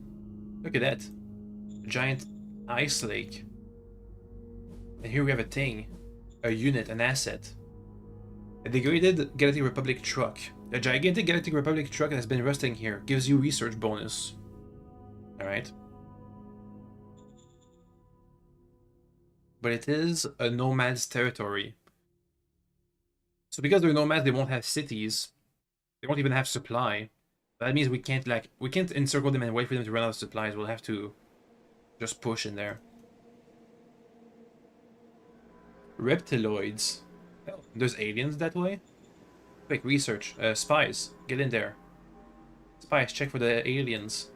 look at that. A giant ice lake. And here we have a thing. A unit, an asset. A degraded Galactic Republic truck. A gigantic Galactic Republic truck that has been rusting here. Gives you research bonus. Alright. But it is a nomad's territory. So because they're nomads, they won't have cities. They won't even have supply. That means we can't encircle them and wait for them to run out of supplies. We'll have to just push in there. Reptiloids. Oh, there's aliens that way? Quick, research. Spies. Get in there. Spies, check for the aliens.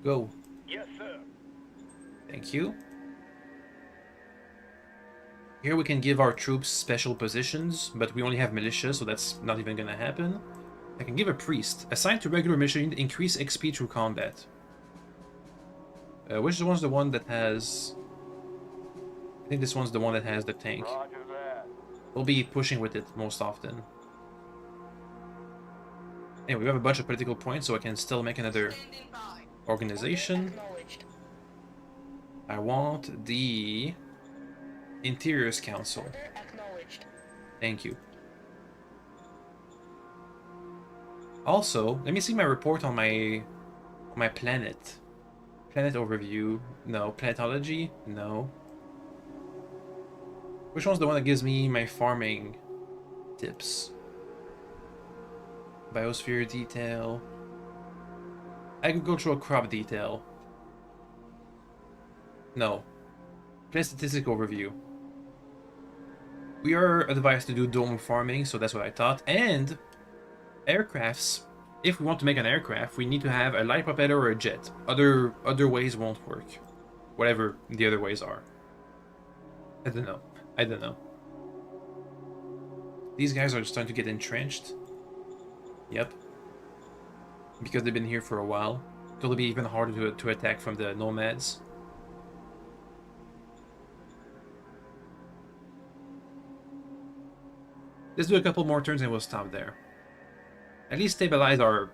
Go. Yes, sir. Thank you. Here we can give our troops special positions, but we only have militia, so that's not even gonna happen. I can give a priest. Assigned to regular mission, increase XP through combat. Which one's the one that has... I think this one's the one that has the tank. Roger that. We'll be pushing with it most often. Anyway, we have a bunch of political points, so I can still make another organization. Acknowledged. I want the Interiors Council. Order acknowledged. Thank you. Also, let me see my report on my planet. Planet overview. No. Planetology. No. Which one's the one that gives me my farming tips? Biosphere detail. Agricultural crop detail. No. Plant statistic overview. We are advised to do dome farming, so that's what I thought. And aircrafts. If we want to make an aircraft, we need to have a light propeller or a jet. Other ways won't work. Whatever the other ways are. I don't know. I don't know. These guys are starting to get entrenched. Yep. Because they've been here for a while. It'll be even harder to attack from the nomads. Let's do a couple more turns and we'll stop there. At least stabilize our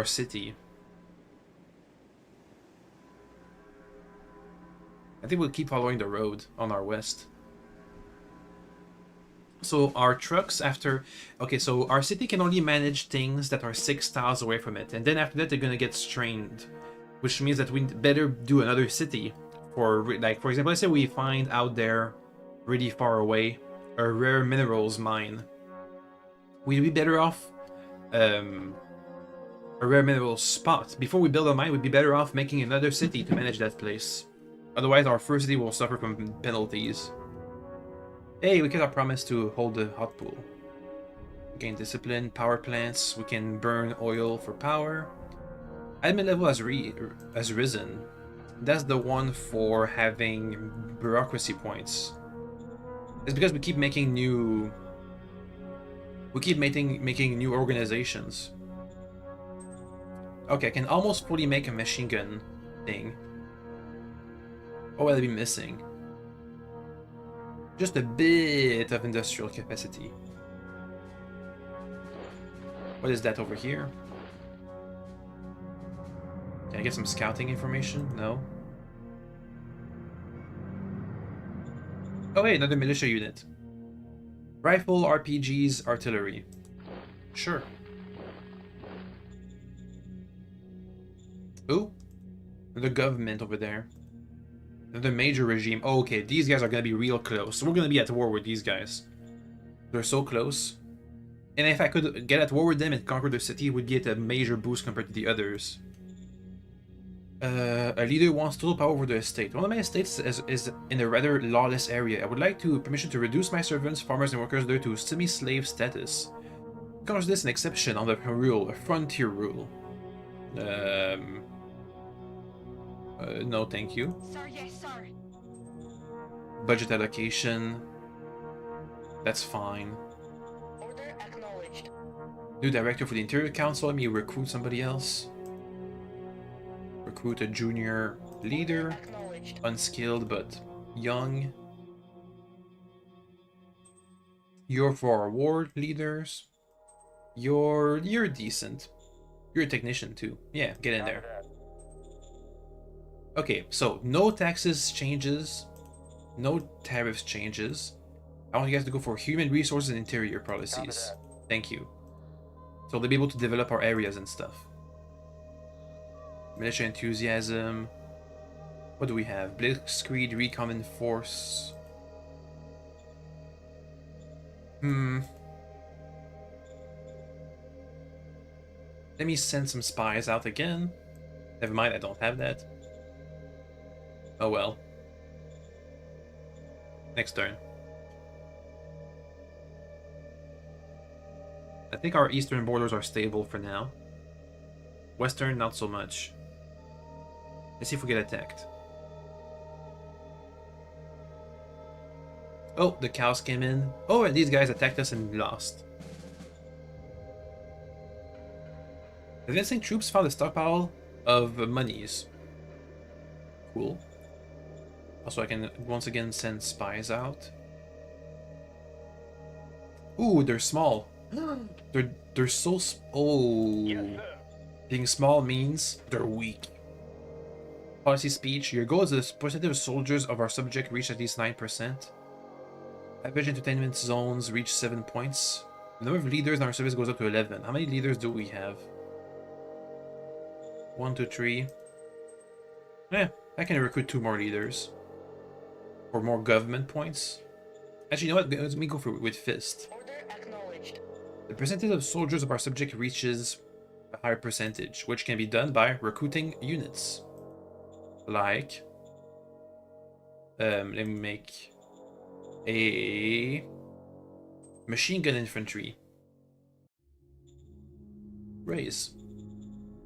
city. I think we'll keep following the road on our west. So our trucks after... Okay, so our city can only manage things that are 6 tiles away from it. And then after that, they're gonna get strained. Which means that we better do another city. For example, let's say we find out there, really far away, a rare minerals mine. We'd be better off... a rare minerals spot. Before we build a mine, we'd be better off making another city to manage that place. Otherwise, our first city will suffer from penalties. Hey, we kept our promise to hold the hot pool. Gain discipline, power plants, we can burn oil for power. Admin level has risen. That's the one for having bureaucracy points. It's because we keep making new... We keep making new organizations. Okay, I can almost fully make a machine gun thing. What will I be missing? Just a bit of industrial capacity. What is that over here? Can I get some scouting information? No. Oh hey, another militia unit. Rifle, RPGs, artillery. Sure. Ooh. The government over there. The major regime. Oh, okay, these guys are gonna be real close. So we're gonna be at war with these guys. They're so close. And if I could get at war with them and conquer the city, we'd get a major boost compared to the others. A leader wants total power over the estate. One of my estates is in a rather lawless area. I would like permission to reduce my servants, farmers, and workers there to semi-slave status. Considers this an exception on the rule, a frontier rule. No, thank you. Sir, yes, sir. Budget allocation. That's fine. Order acknowledged. New director for the Interior Council. Let me recruit somebody else. Recruit a junior leader. Acknowledged. Unskilled but young. You're for our ward leaders. You're decent. You're a technician too. Yeah, get in there. Okay, so no taxes changes, no tariffs changes. I want you guys to go for human resources and interior policies. Thank you. So they'll be able to develop our areas and stuff. Militia enthusiasm. What do we have? Blitzkrieg, Recommon Force. Let me send some spies out again. Never mind, I don't have that. Oh well. Next turn. I think our eastern borders are stable for now. Western, not so much. Let's see if we get attacked. Oh, the cows came in. Oh, and these guys attacked us and lost. Advancing troops found a stockpile of monies. Cool. Also, I can once again send spies out. Ooh, they're small. they're so oh. Yes, sir. Being small means they're weak. Policy speech. Your goal is the percentage of soldiers of our subject reach at least 9%. Average entertainment zones reach 7 points. The number of leaders in our service goes up to 11. How many leaders do we have? 1, 2, 3. Yeah, I can recruit 2 more leaders. For more government points. Actually, you know what? Let me go for with fist. Order acknowledged. The percentage of soldiers of our subject reaches a higher percentage, which can be done by recruiting units. Like, let me make a machine gun infantry. Raise.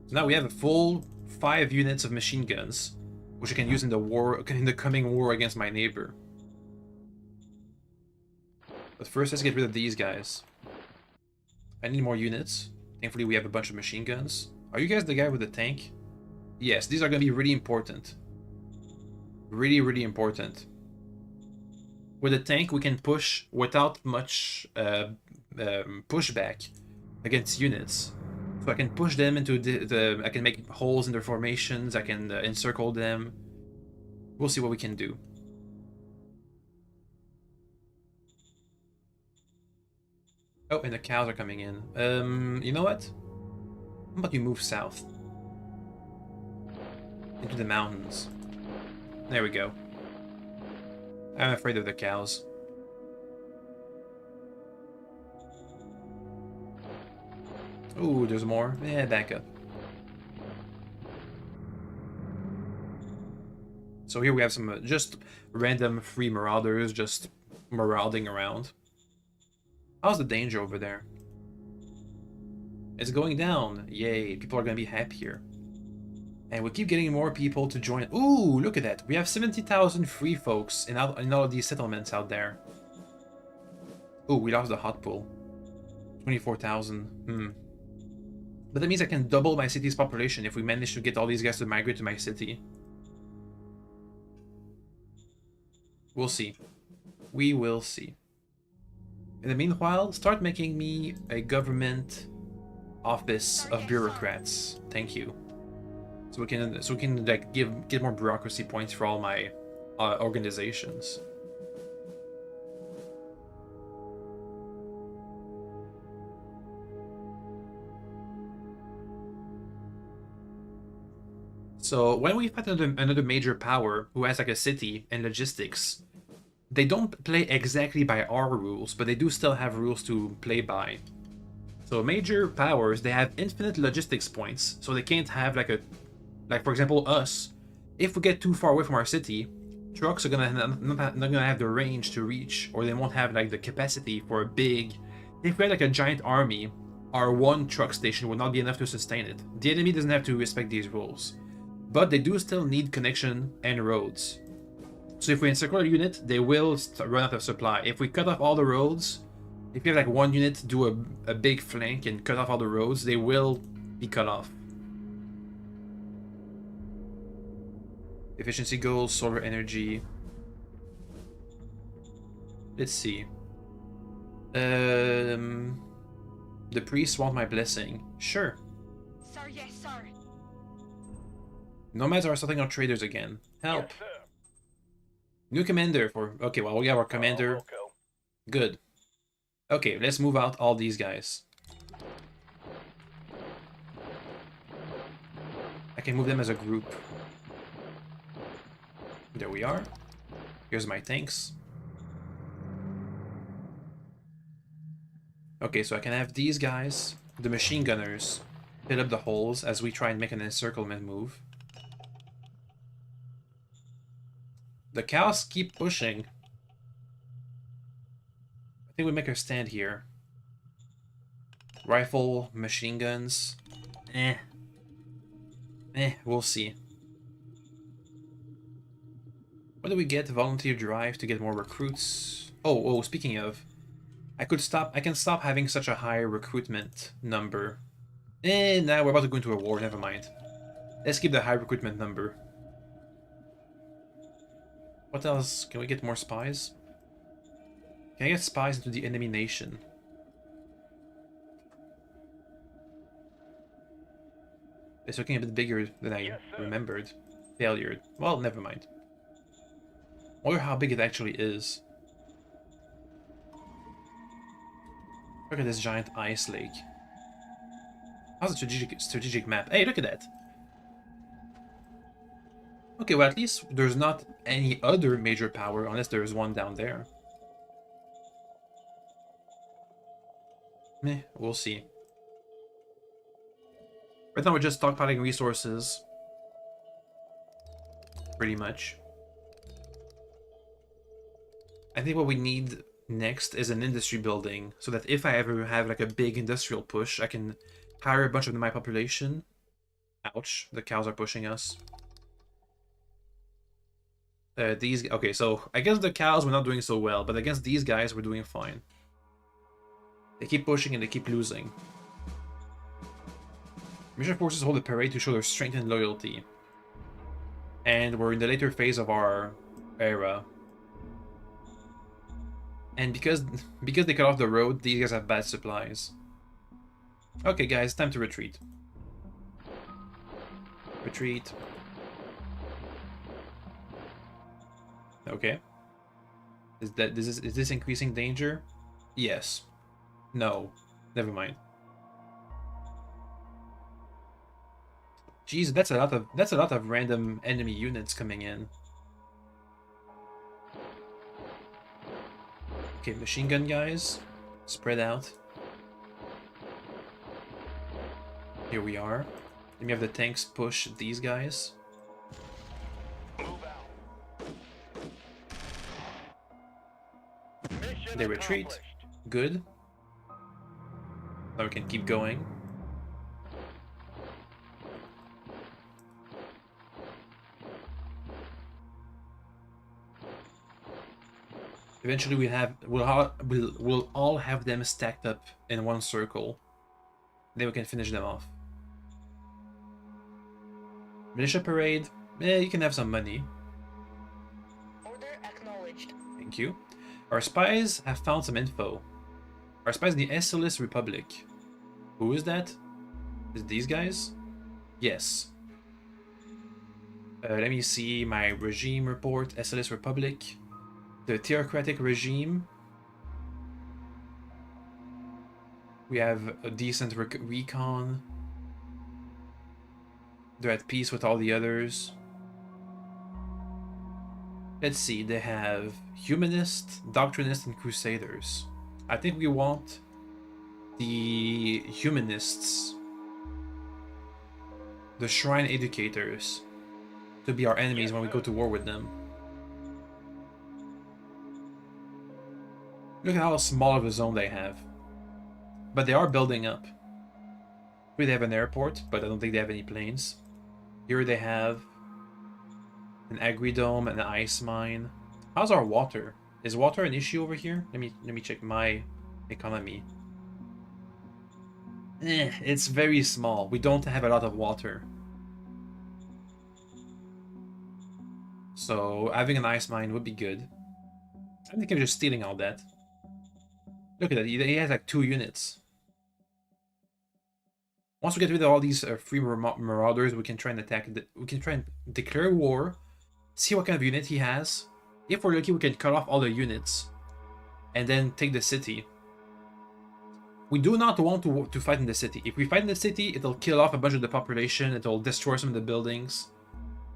So now we have a full 5 units of machine guns, which I can use in the coming war against my neighbor. But first, let's get rid of these guys. I need more units. Thankfully, we have a bunch of machine guns. Are you guys the guy with the tank? Yes, these are going to be really important. Really, really important. With a tank, we can push without much pushback against units. So I can push them into I can make holes in their formations. I can encircle them. We'll see what we can do. Oh, and the cows are coming in. You know what? How about you move south? Into the mountains. There we go. I'm afraid of the cows. Ooh, there's more. Yeah, back up. So here we have some just random free marauders just marauding around. How's the danger over there? It's going down. Yay, people are gonna be happier. And we keep getting more people to join. Ooh, look at that. We have 70,000 free folks in all of these settlements out there. Ooh, we lost the hot pool. 24,000. But that means I can double my city's population if we manage to get all these guys to migrate to my city. We'll see. We will see. In the meanwhile, start making me a government office of bureaucrats. Thank you. So we can like get more bureaucracy points for all my organizations. So when we fight another major power who has like a city and logistics, they don't play exactly by our rules, but they do still have rules to play by. So major powers, they have infinite logistics points, so they can't have like for example us. If we get too far away from our city, trucks are not gonna have the range to reach, or they won't have like the capacity for a big. If we had like a giant army, our one truck station would not be enough to sustain it. The enemy doesn't have to respect these rules, but they do still need connection and roads. So if we encircle a unit, they will run out of supply. If we cut off all the roads, if you have like one unit do a big flank and cut off all the roads, they will be cut off. Efficiency goals, solar energy. Let's see. The priests want my blessing. Sure. Sir, yes, sir. Nomads are starting our traders again. Help. Yes, sir. New commander for... Okay, well, we have our commander. Okay. Good. Okay, let's move out all these guys. I can move them as a group. There we are. Here's my tanks. Okay, so I can have these guys, the machine gunners, fill up the holes as we try and make an encirclement move. The cows keep pushing. I think we make our stand here. Rifle, machine guns. We'll see. What do we get? Volunteer drive to get more recruits. Oh, speaking of, I can stop having such a high recruitment number. Now we're about to go into a war, never mind. Let's keep the high recruitment number. What else? Can we get more spies? Can I get spies into the enemy nation? It's looking a bit bigger than I remembered. Failure. Well, never mind. Wonder how big it actually is. Look at this giant ice lake. How's a strategic map? Hey, look at that! Okay, well at least there's not any other major power unless there's one down there. We'll see. Right now we're just stockpiling resources. Pretty much. I think what we need next is an industry building, so that if I ever have like a big industrial push, I can hire a bunch of my population. Ouch, the cows are pushing us. Okay, so I guess the cows were not doing so well, but against these guys we're doing fine. They keep pushing and they keep losing. Mission forces hold a parade to show their strength and loyalty. And we're in the later phase of our era. And because they cut off the road, these guys have bad supplies. Okay guys, time to retreat. Retreat. Okay. Is this increasing danger? Yes. No. Never mind. Jeez, that's a lot of random enemy units coming in. Okay, machine gun guys, spread out. Here we are. Let me have the tanks push these guys. They retreat. Good. Now we can keep going. Eventually we'll all have them stacked up in one circle. Then we can finish them off. Militia parade. You can have some money. Order acknowledged. Thank you. Our spies have found some info. Our spies in the Esselis Republic. Who is that? Is it these guys? Yes. Let me see my regime report. Esselis Republic. The theocratic regime. We have a decent recon. They're at peace with all the others. Let's see, they have humanists, doctrinists, and crusaders. I think we want the humanists, the shrine educators, to be our enemies when we go to war with them. Look at how small of a zone they have. But they are building up. Here they have an airport, but I don't think they have any planes. Here they have an agri-dome and an ice mine. How's our water? Is water an issue over here? Let me check my economy. It's very small. We don't have a lot of water. So having an ice mine would be good. I think I'm just stealing all that. Look at that, he has like 2 units. Once we get rid of all these free marauders, we can try and attack. We can try and declare war, see what kind of unit he has. If we're lucky, we can cut off all the units, and then take the city. We do not want to fight in the city. If we fight in the city, it'll kill off a bunch of the population. It'll destroy some of the buildings.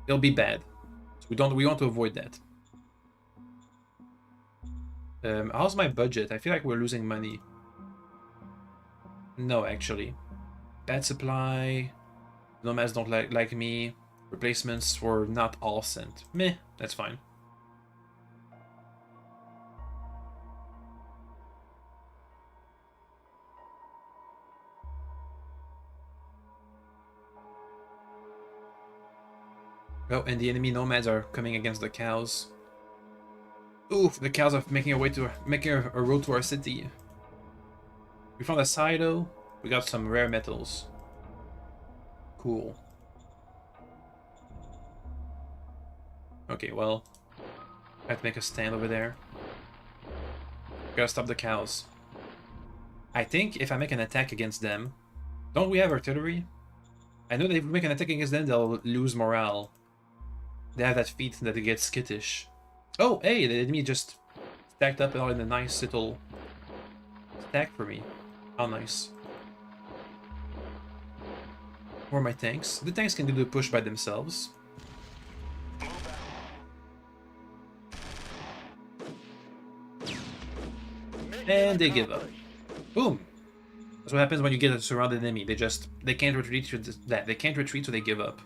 It'll be bad. So we want to avoid that. How's my budget? I feel like we're losing money. No, actually. Bad supply. Nomads don't like me. Replacements were not all sent. Meh, that's fine. Oh, and the enemy nomads are coming against the cows. Oof, the cows are making a road to our city. We found a Cydo. We got some rare metals. Cool. Okay, well, I have to make a stand over there. Gotta stop the cows. I think if I make an attack against them, don't we have artillery? I know that if we make an attack against them, they'll lose morale. They have that feat that they get skittish. Oh, hey, the enemy just stacked up all in a nice little stack for me. How nice. Where are my tanks? The tanks can do the push by themselves. And they give up. Boom. That's what happens when you get a surrounded enemy. They can't retreat to that. They can't retreat, so they give up.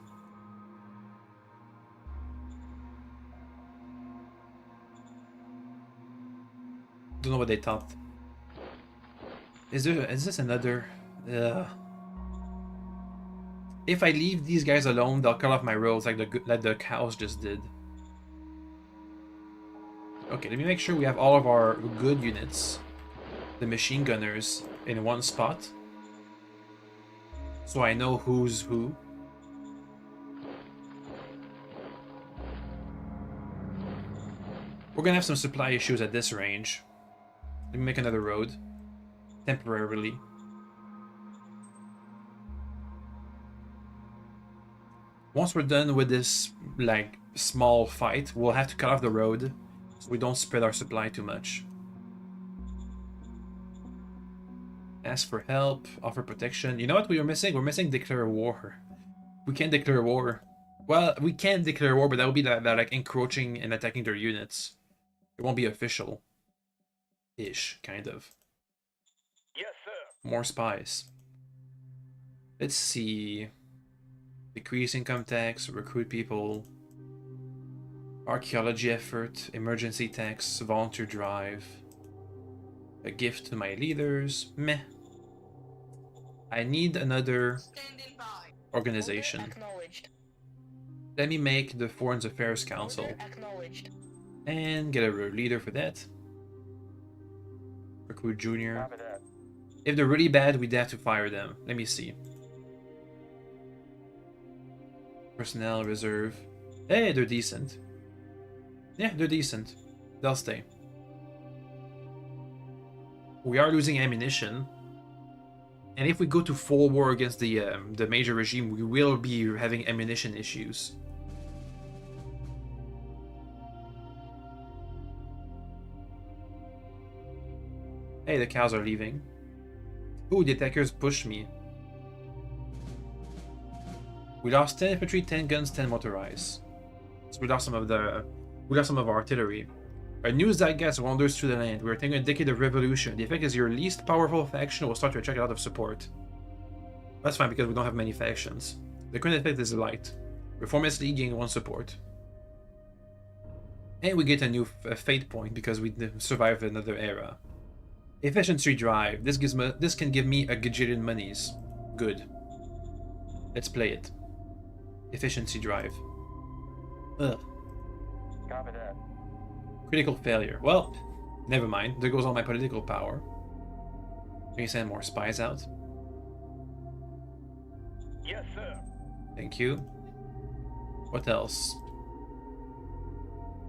Don't know what they thought. Is this another? If I leave these guys alone, they'll cut off my roads like the cows just did. Okay, let me make sure we have all of our good units, the machine gunners, in one spot, so I know who's who. We're gonna have some supply issues at this range. Let me make another road, temporarily. Once we're done with this, like, small fight, we'll have to cut off the road so we don't spread our supply too much. Ask for help, offer protection. You know what we are missing? We're missing declare war. We can't declare war. Well, we can declare war, but that would be that like encroaching and attacking their units. It won't be official. Ish, kind of. Yes, sir. More spies. Let's see. Decrease income tax, recruit people. Archaeology effort, emergency tax, volunteer drive. A gift to my leaders. Meh. I need another Standing by. organization. Order acknowledged. Let me make the Foreign Affairs Council Order acknowledged. and get a leader for that. Recruit junior. Copy that. If they're really bad, we'd have to fire them. Let me see. Personnel reserve. Hey, they're decent. Yeah, they're decent. They'll stay. We are losing ammunition. And if we go to full war against the major regime, we will be having ammunition issues. Hey, the cows are leaving. Ooh, the attackers pushed me. We lost 10 infantry, 10 guns, 10 motorized. So we lost some of our artillery. A new zeitgeist wanders through the land. We are taking a decade of revolution. The effect is your least powerful faction will start to attract a lot of support. That's fine because we don't have many factions. The current effect is light. Reformist League gained 1 support. And we get a new fate point because we survived another era. Efficiency drive. This can give me a gajillion monies. Good. Let's play it. Efficiency drive. Ugh. Copy that. Critical failure. Well, never mind. There goes all my political power. Can you send more spies out? Yes, sir. Thank you. What else?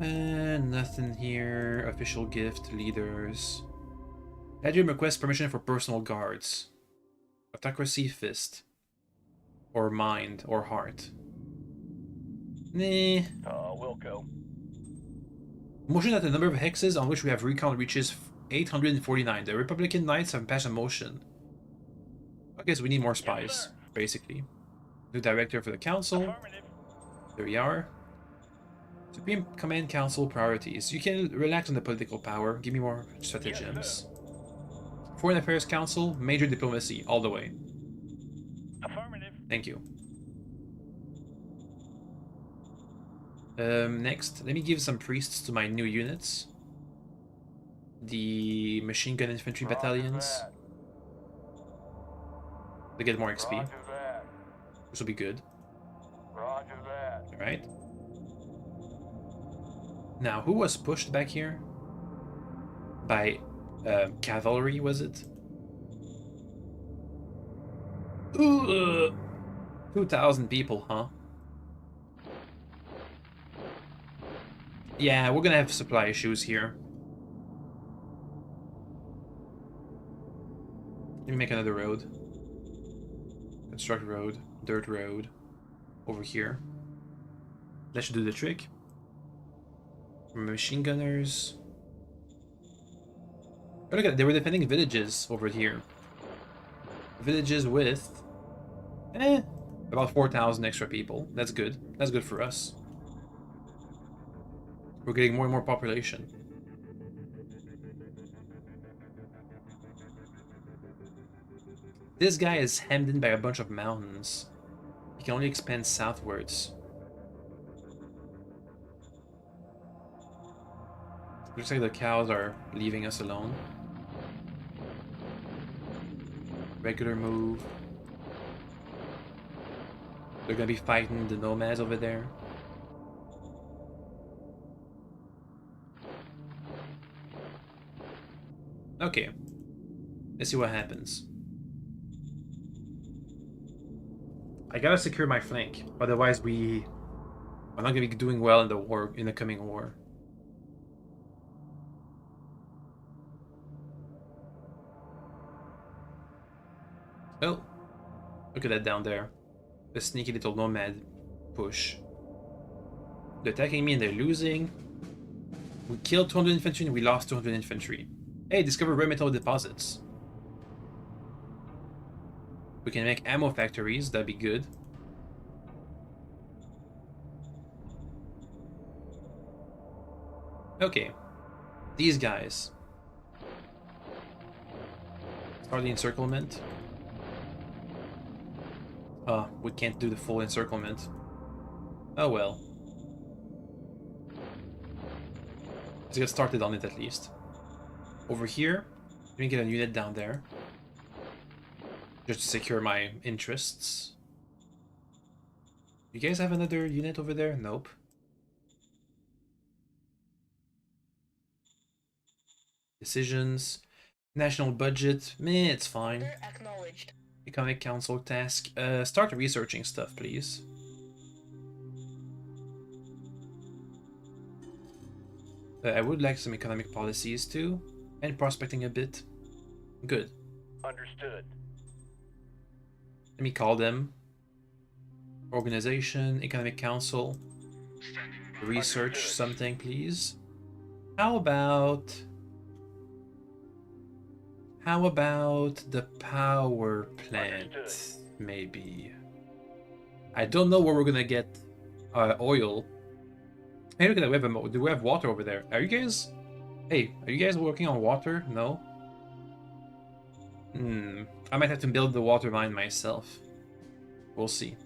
Nothing here. Official gift, leaders. Adrian requests permission for personal guards. Autocracy fist. Or mind, or heart. Nah. We'll go. Motion that the number of hexes on which we have recon reaches 849. The Republican Knights have passed a motion. I guess we need more spies, basically. New director for the council. Affirmative. There we are. Supreme Command Council priorities. You can relax on the political power. Give me more stratagems. Foreign Affairs Council, major diplomacy, all the way. Affirmative. Thank you. Next, let me give some priests to my new units. The machine gun infantry Roger battalions. that. They get more XP, Roger that. which will be good. Roger that. Alright. Now, who was pushed back here? By cavalry, was it? Ooh, 2,000 people, huh? Yeah, we're gonna have supply issues here. Let me make another road. Construct road, dirt road, over here. That should do the trick. Machine gunners. Oh, look at that, they were defending villages over here. Villages with about 4,000 extra people. That's good. That's good for us. We're getting more and more population. This guy is hemmed in by a bunch of mountains. He can only expand southwards. Looks like the cows are leaving us alone. Regular move. They're gonna be fighting the nomads over there. Okay. Let's see what happens. I gotta secure my flank, otherwise we're not gonna be doing well in the war, in the coming war. Oh, look at that down there. The sneaky little nomad push. They're attacking me and they're losing. We killed 200 infantry and we lost 200 infantry. Hey, discover rare metal deposits. We can make ammo factories, that'd be good. Okay, these guys. Start the encirclement. We can't do the full encirclement. Oh well. Let's get started on it at least. Over here, let me get a unit down there. Just to secure my interests. You guys have another unit over there? Nope. Decisions. National budget. Meh, it's fine. Order acknowledged. Economic Council task. Start researching stuff, please. I would like some economic policies too. And prospecting a bit. Good. Understood. Let me call them. Organization, Economic Council. Research something, please. How about the power plant, maybe? I don't know where we're gonna get oil. Hey, look at that. Do we have water over there? Are you guys... Hey, are you guys working on water? No? I might have to build the water mine myself. We'll see.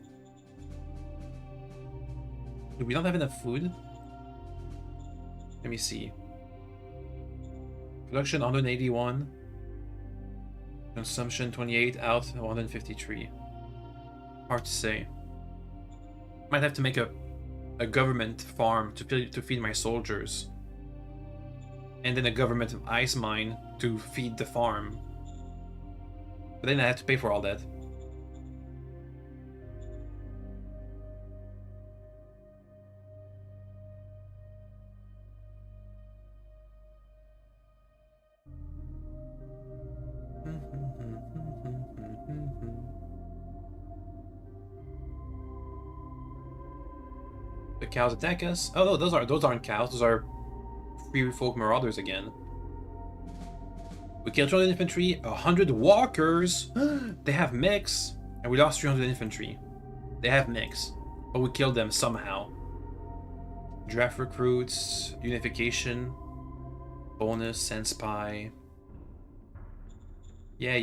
Do we not have enough food? Let me see. Production 181. Consumption 28, out 153. Hard to say. Might have to make a government farm to feed my soldiers. And then a government ice mine to feed the farm. But then I have to pay for all that. The cows attack us. Oh no, those aren't cows. Those are free folk marauders again. We killed 200 infantry, 100 walkers. They have mechs, and we lost 300 infantry. They have mechs, but we killed them somehow. Draft recruits, unification, bonus, send spy. Yeah.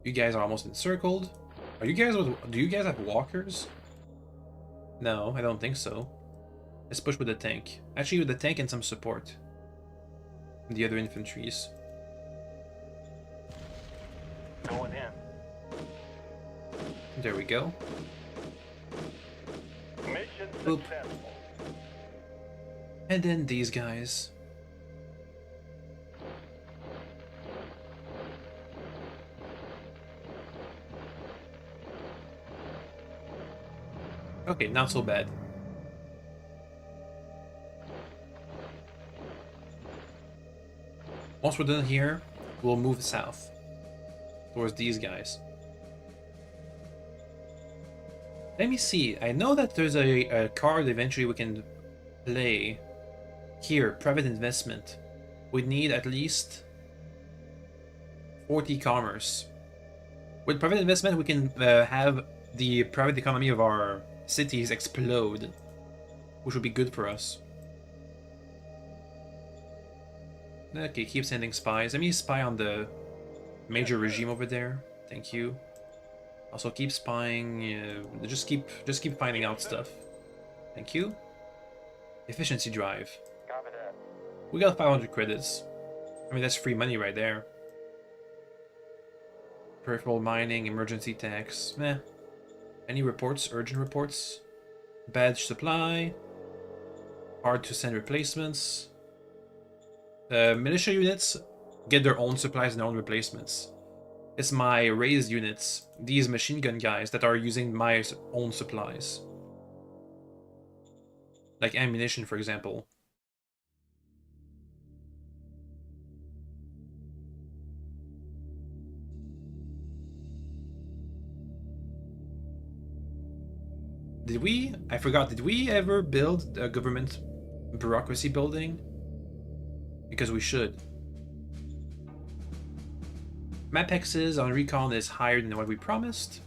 You guys are almost encircled. Do you guys have walkers? No, I don't think so. Let's push with the tank. Actually, with the tank and some support. The other infantries. Going in. There we go. Mission Oop. successful. And then these guys. Okay, not so bad. Once we're done here, we'll move south. Towards these guys. Let me see. I know that there's a card eventually we can play. Here, private investment. We need at least 40 commerce. With private investment, we can have the private economy of our cities explode. which would be good for us. Okay, keep sending spies. Let me spy on the major regime over there. Thank you. Also, keep spying. Just keep finding out stuff. Thank you. Efficiency drive. Copy that. We got 500 credits. I mean, that's free money right there. Peripheral mining, emergency tax. Meh. Any reports? Urgent reports? Badge supply. Hard to send replacements. Militia units get their own supplies and their own replacements. It's my raised units, these machine gun guys, that are using my own supplies. Like ammunition, for example. Did we? I forgot, did we ever build a government bureaucracy building? Because we should. Mapexes on recon is higher than what we promised.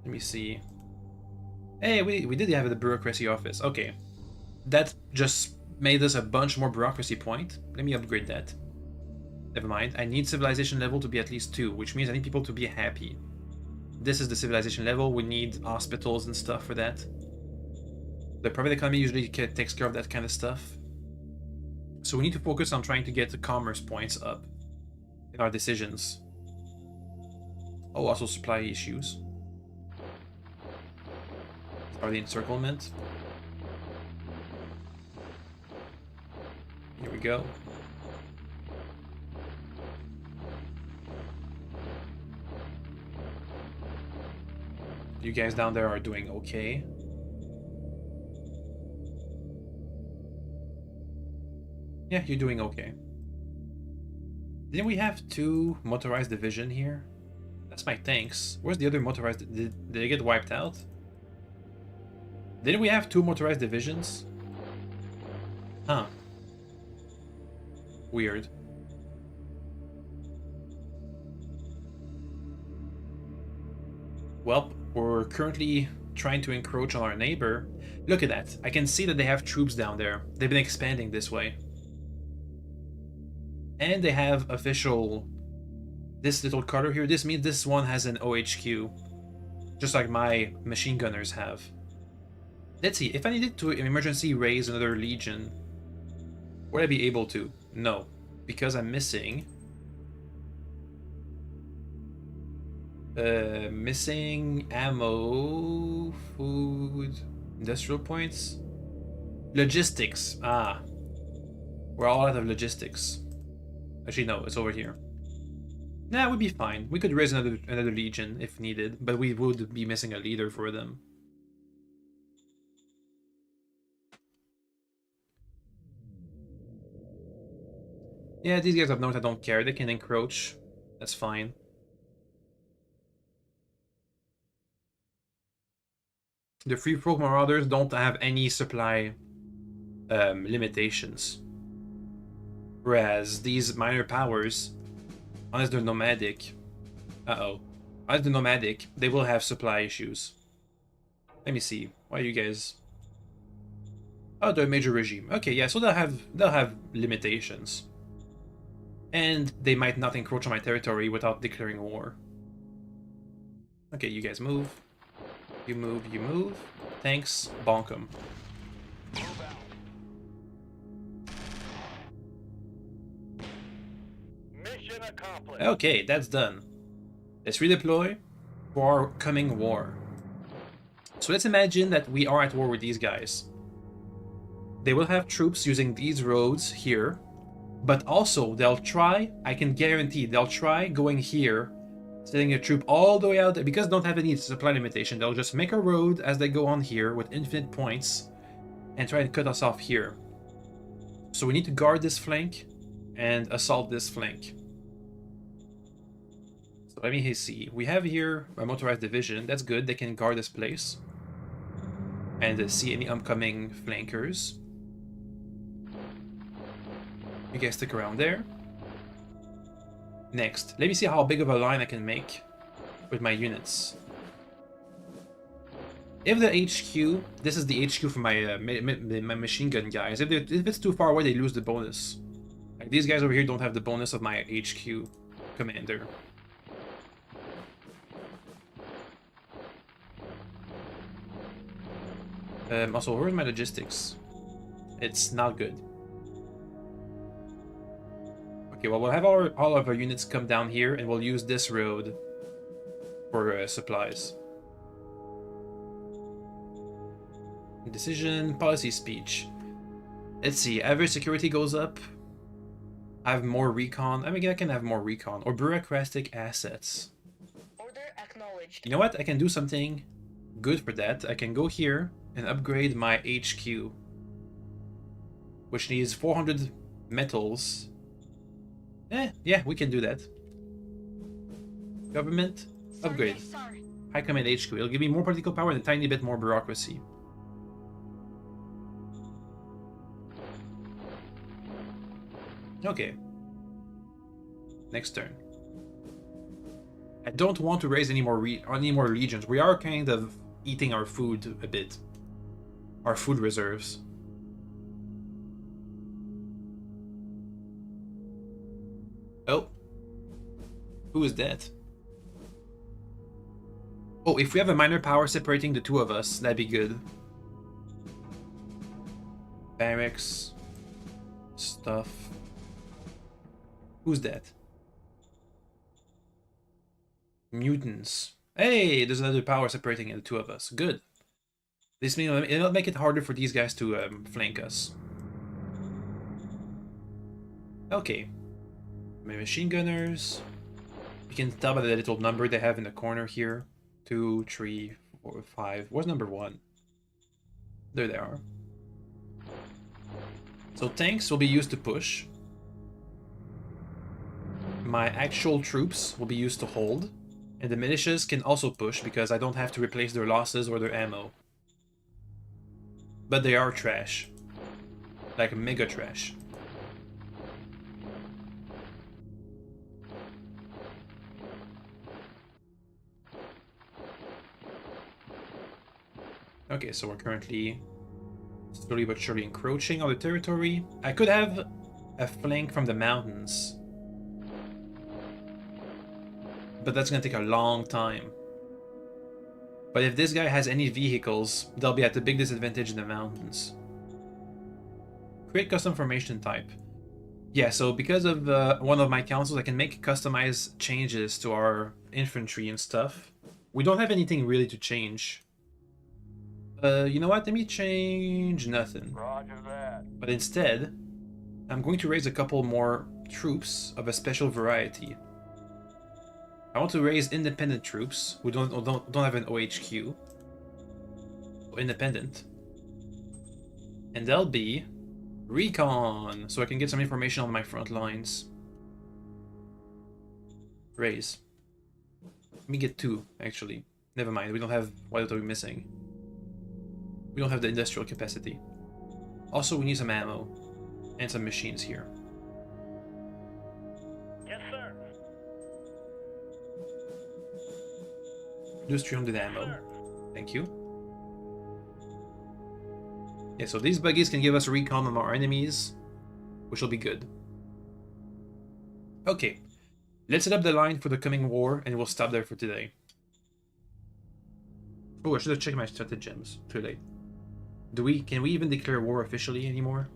Let me see. Hey, we did have the bureaucracy office. Okay. That just made us a bunch more bureaucracy point. Let me upgrade that. Never mind. I need civilization level to be at least 2, which means I need people to be happy. This is the civilization level. We need hospitals and stuff for that. The private economy usually takes care of that kind of stuff. So we need to focus on trying to get the commerce points up in our decisions. Oh, also supply issues. Are the encirclement. Here we go. You guys down there are doing okay. Yeah, you're doing okay. Didn't we have 2 motorized division here? That's my tanks. Where's the other motorized? Did they get wiped out? Didn't we have 2 motorized divisions? Huh. Weird. Well, we're currently trying to encroach on our neighbor. Look at that. I can see that they have troops down there. They've been expanding this way. And they have official... This little cutter here, this means this one has an OHQ. Just like my machine gunners have. Let's see, if I needed to emergency raise another legion, would I be able to? No. Because I'm missing... missing ammo, food, industrial points, logistics. Ah, we're all out of logistics. Actually, no, it's over here. Nah, we'd be fine. We could raise another legion if needed, but we would be missing a leader for them. Yeah, these guys have known I don't care. They can encroach. That's fine. The free folk marauders don't have any supply limitations. Whereas these minor powers, unless they're nomadic, unless they're nomadic, they will have supply issues. Let me see. Why are you guys? Oh, they're a major regime. Okay, yeah, so they'll have limitations. And they might not encroach on my territory without declaring war. Okay, you guys move. You move, you move. Thanks, bonk 'em. Mission accomplished. Okay, that's done. Let's redeploy for our coming war. So let's imagine that we are at war with these guys. They will have troops using these roads here, but also they'll try, I can guarantee, they'll try going here, sending a troop all the way out there, because they don't have any supply limitation. They'll just make a road as they go on here with infinite points and try and cut us off here. So we need to guard this flank and assault this flank. So let me see. We have here a motorized division. That's good. They can guard this place and see any upcoming flankers. You guys stick around there. Next, let me see how big of a line I can make with my units. If the HQ, this is the HQ for my my machine gun guys. If it's too far away, they lose the bonus. Like these guys over here don't have the bonus of my HQ commander. Also, where's my logistics? It's not good. Okay, well, we'll have all of our units come down here, and we'll use this road for supplies. Decision, policy, speech. Let's see, average security goes up. I have more recon. I mean, I can have more recon. Or bureaucratic assets. Order acknowledged. You know what? I can do something good for that. I can go here and upgrade my HQ, which needs 400 metals. Yeah, we can do that. Government, Sir, upgrade. yes, sir. High Command HQ. It'll give me more political power and a tiny bit more bureaucracy. Okay. Next turn. I don't want to raise any more legions. We are kind of eating our food a bit. Our food reserves. Oh. Who is that? Oh, if we have a minor power separating the two of us, that'd be good. Barracks. Stuff. Who's that? Mutants. Hey, there's another power separating the two of us. Good. This means it'll make it harder for these guys to flank us. Okay. My machine gunners. You can tell by the little number they have in the corner here. 2, 3, 4, 5. Where's number 1? There they are. So tanks will be used to push. My actual troops will be used to hold. And the militias can also push because I don't have to replace their losses or their ammo. But they are trash. Like mega trash. Okay, so we're currently slowly but surely encroaching on the territory. I could have a flank from the mountains. But that's gonna take a long time. But if this guy has any vehicles, they'll be at a big disadvantage in the mountains. Create custom formation type. Yeah, so because of one of my councils, I can make customized changes to our infantry and stuff. We don't have anything really to change. You know what? Let me change nothing. Roger that. But instead, I'm going to raise a couple more troops of a special variety. I want to raise independent troops who don't have an OHQ. Independent. And they'll be recon, so I can get some information on my front lines. Raise. Let me get 2, actually. Never mind, we don't have... What are we missing? We don't have the industrial capacity. Also, we need some ammo. And some machines here. Yes, sir. Produce 300 ammo. Thank you. Yeah, so these buggies can give us recon on our enemies, which will be good. Okay, let's set up the line for the coming war, and we'll stop there for today. Oh, I should have checked my stratagems. Too late. Can we even declare war officially anymore?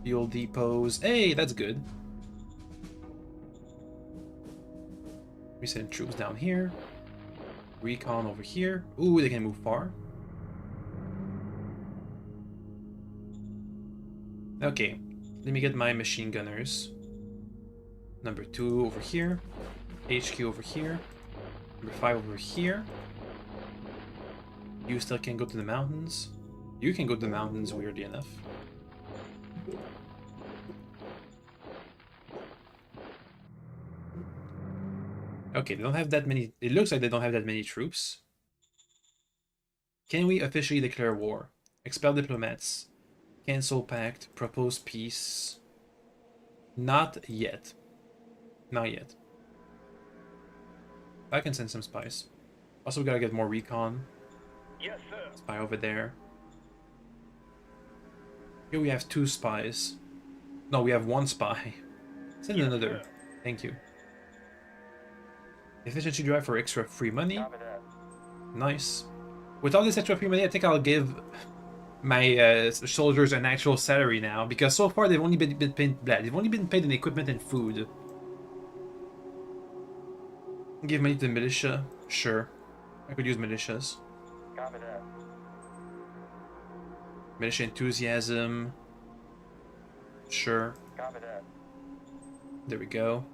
Fuel depots. Hey, that's good. We send troops down here. Recon over here. Ooh, they can move far. Okay, let me get my machine gunners. Number 2 over here. HQ over here. Number 5 over here. You still can't go to the mountains. You can go to the mountains, weirdly enough. Okay, they don't have that many... It looks like they don't have that many troops. Can we officially declare war? Expel diplomats. Cancel pact. Propose peace. Not yet. Not yet. I can send some spies. Also, we gotta get more recon. Yes, sir. Spy over there. Here we have 2 spies. No, we have 1 spy. Send another. sir. Thank you. Efficiency drive for extra free money. Copy that. Nice. With all this extra free money, I think I'll give my soldiers an actual salary now, because so far they've only been paid. They've only been paid in equipment and food. Give money to the militia. Sure, I could use militias. Copy that. Militia enthusiasm. Sure. Copy that. There we go.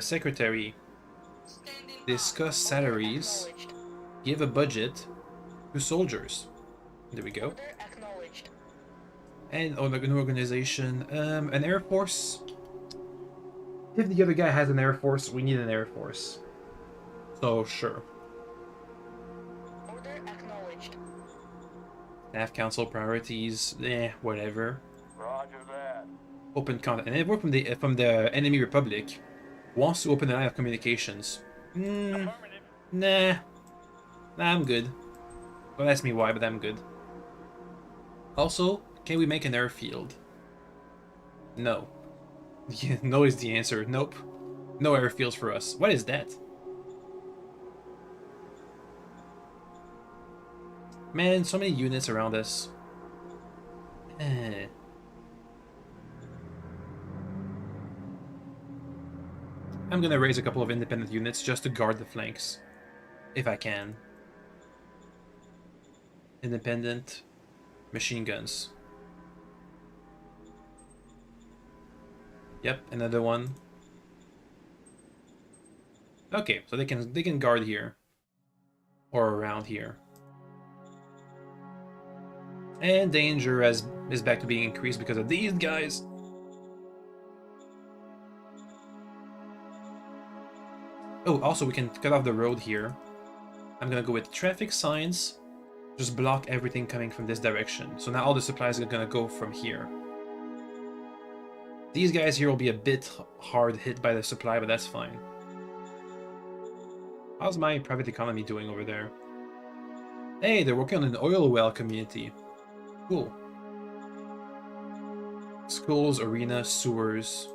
Secretary. Discuss salaries. Acknowledged. Give a budget to soldiers. There we go. Order acknowledged. And on a new organization, an air force. If the other guy has an air force, we need an air force. So sure. Order acknowledged. Staff council priorities, whatever. Roger that. Open contact. And everyone from the enemy republic wants to open a line of communications. Affirmative. Nah, I'm good. Don't ask me why, but I'm good. Also, can we make an airfield? No. Yeah, no is the answer. Nope. No airfields for us. What is that? Man, so many units around us. I'm gonna raise a couple of independent units just to guard the flanks. If I can. Independent machine guns. Yep, another one. Okay, so they can guard here. Or around here. And danger is back to being increased because of these guys. Oh, also we can cut off the road here. I'm gonna go with traffic signs. Just block everything coming from this direction. So now all the supplies are gonna go from here. These guys here will be a bit hard hit by the supply, but that's fine. How's my private economy doing over there? Hey, they're working on an oil well community. Cool. Schools, arena, sewers,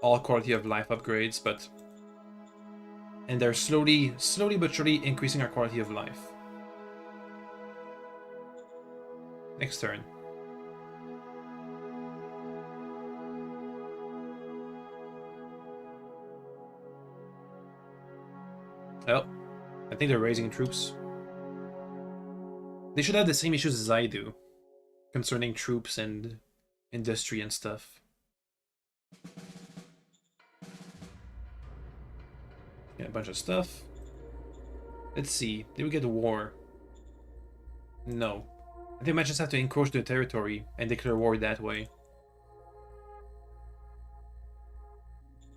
all quality of life upgrades, but... And they're slowly but surely increasing our quality of life. Next turn. Oh, I think they're raising troops. They should have the same issues as I do, concerning troops and industry and stuff. Yeah, a bunch of stuff. Let's see, did we get a war? No. I think we might just have to encroach the territory and declare war that way.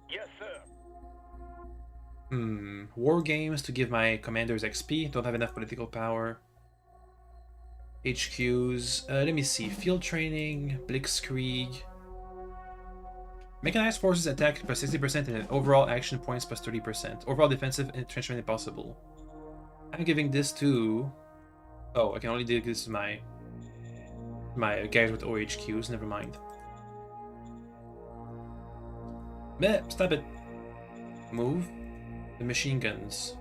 Yes, sir. War games to give my commanders XP. Don't have enough political power. HQs. Let me see. Field training. Blitzkrieg. Mechanized forces attack plus 60% and overall action points plus 30%. Overall defensive entrenchment impossible. I'm giving this to... Oh, I can only do this to my guys with OHQs. Never mind. Meh, stop it. Move. The machine guns.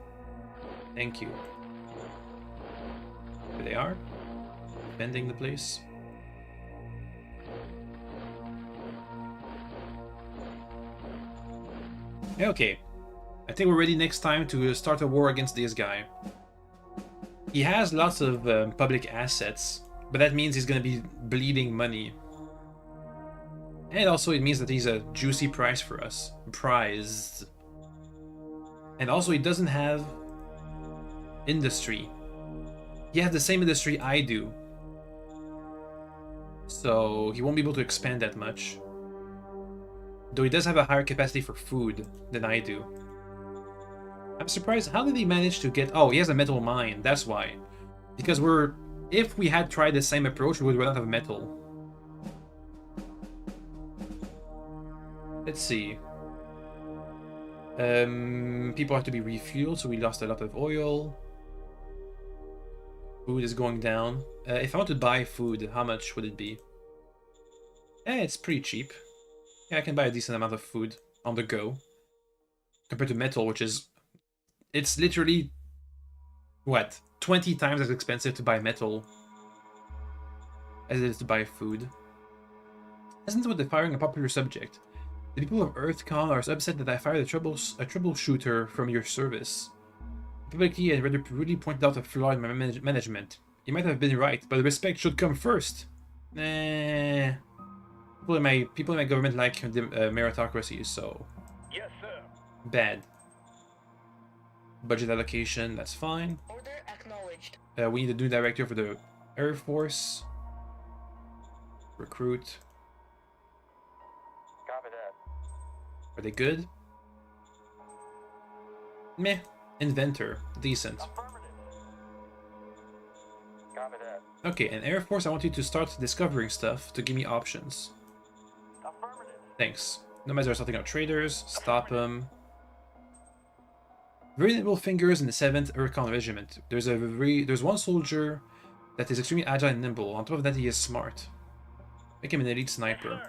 Thank you. There they are. Defending the place. Okay. I think we're ready next time to start a war against this guy. He has lots of public assets, but that means he's gonna be bleeding money. And also it means that he's a juicy prize for us. Prize. And also he doesn't have industry. He has the same industry I do. So he won't be able to expand that much. Though he does have a higher capacity for food than I do. I'm surprised. How did he manage to get... Oh, he has a metal mine. That's why. Because we're... If we had tried the same approach, we would run out of metal. Let's see. People have to be refueled, so we lost a lot of oil. Food is going down. If I want to buy food, how much would it be? It's pretty cheap. Yeah, I can buy a decent amount of food on the go. Compared to metal, which is... It's literally... What? 20 times as expensive to buy metal as it is to buy food. Isn't it firing a popular subject? The people of EarthCon are upset that I fired a troubleshooter from your service. Publicly, I really pointed out a flaw in my management. You might have been right, but respect should come first. People in my government like the meritocracy, so Yes, sir. bad. Budget allocation, that's fine. Order acknowledged. We need a new director for the Air Force. Recruit. Copy that. Are they good? Meh. Inventor. Decent. Affirmative. Copy that. Okay, and Air Force, I want you to start discovering stuff to give me options. Affirmative. Thanks. Nomads are starting out traders. Stop them. Very nimble fingers in the 7th Urcon Regiment. There's one soldier that is extremely agile and nimble. On top of that, he is smart. Make him an elite sniper.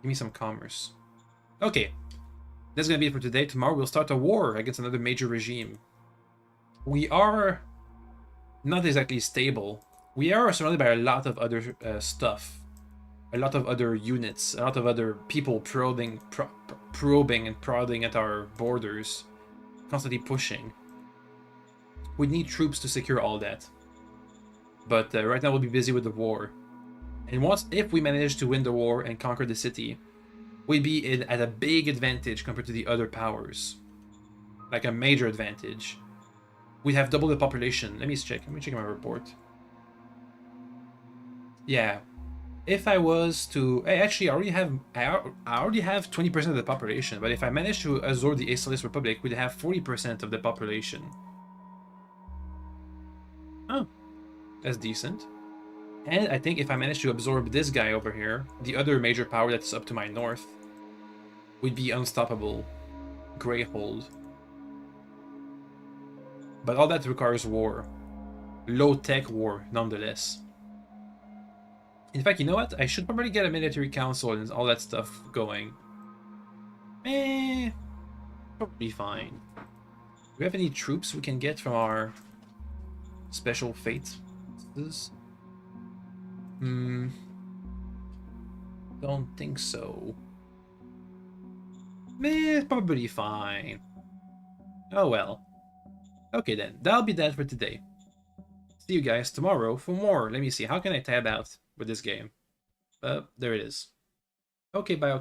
Give me some commerce. Okay. That's gonna be it for today. Tomorrow we'll start a war against another major regime. We are not exactly stable. We are surrounded by a lot of other stuff. A lot of other units. A lot of other people probing and prodding at our borders. Constantly pushing. We need troops to secure all that. But right now we'll be busy with the war. And if we manage to win the war and conquer the city, we'd be at a big advantage compared to the other powers. Like a major advantage. We'd have double the population. Let me check my report. Yeah. If I was to... Actually, I already have 20% of the population, but if I manage to absorb the Aesolus Republic, we'd have 40% of the population. Oh. That's decent. And I think if I manage to absorb this guy over here, the other major power that's up to my north, would be unstoppable. Greyhold. But all that requires war. Low-tech war, nonetheless. In fact, you know what? I should probably get a military council and all that stuff going. Probably fine. Do we have any troops we can get from our special fate? Don't think so. Probably fine. Oh well. Okay then, that'll be that for today. See you guys tomorrow for more. Let me see, how can I tab out with this game? There it is. Okay, bye.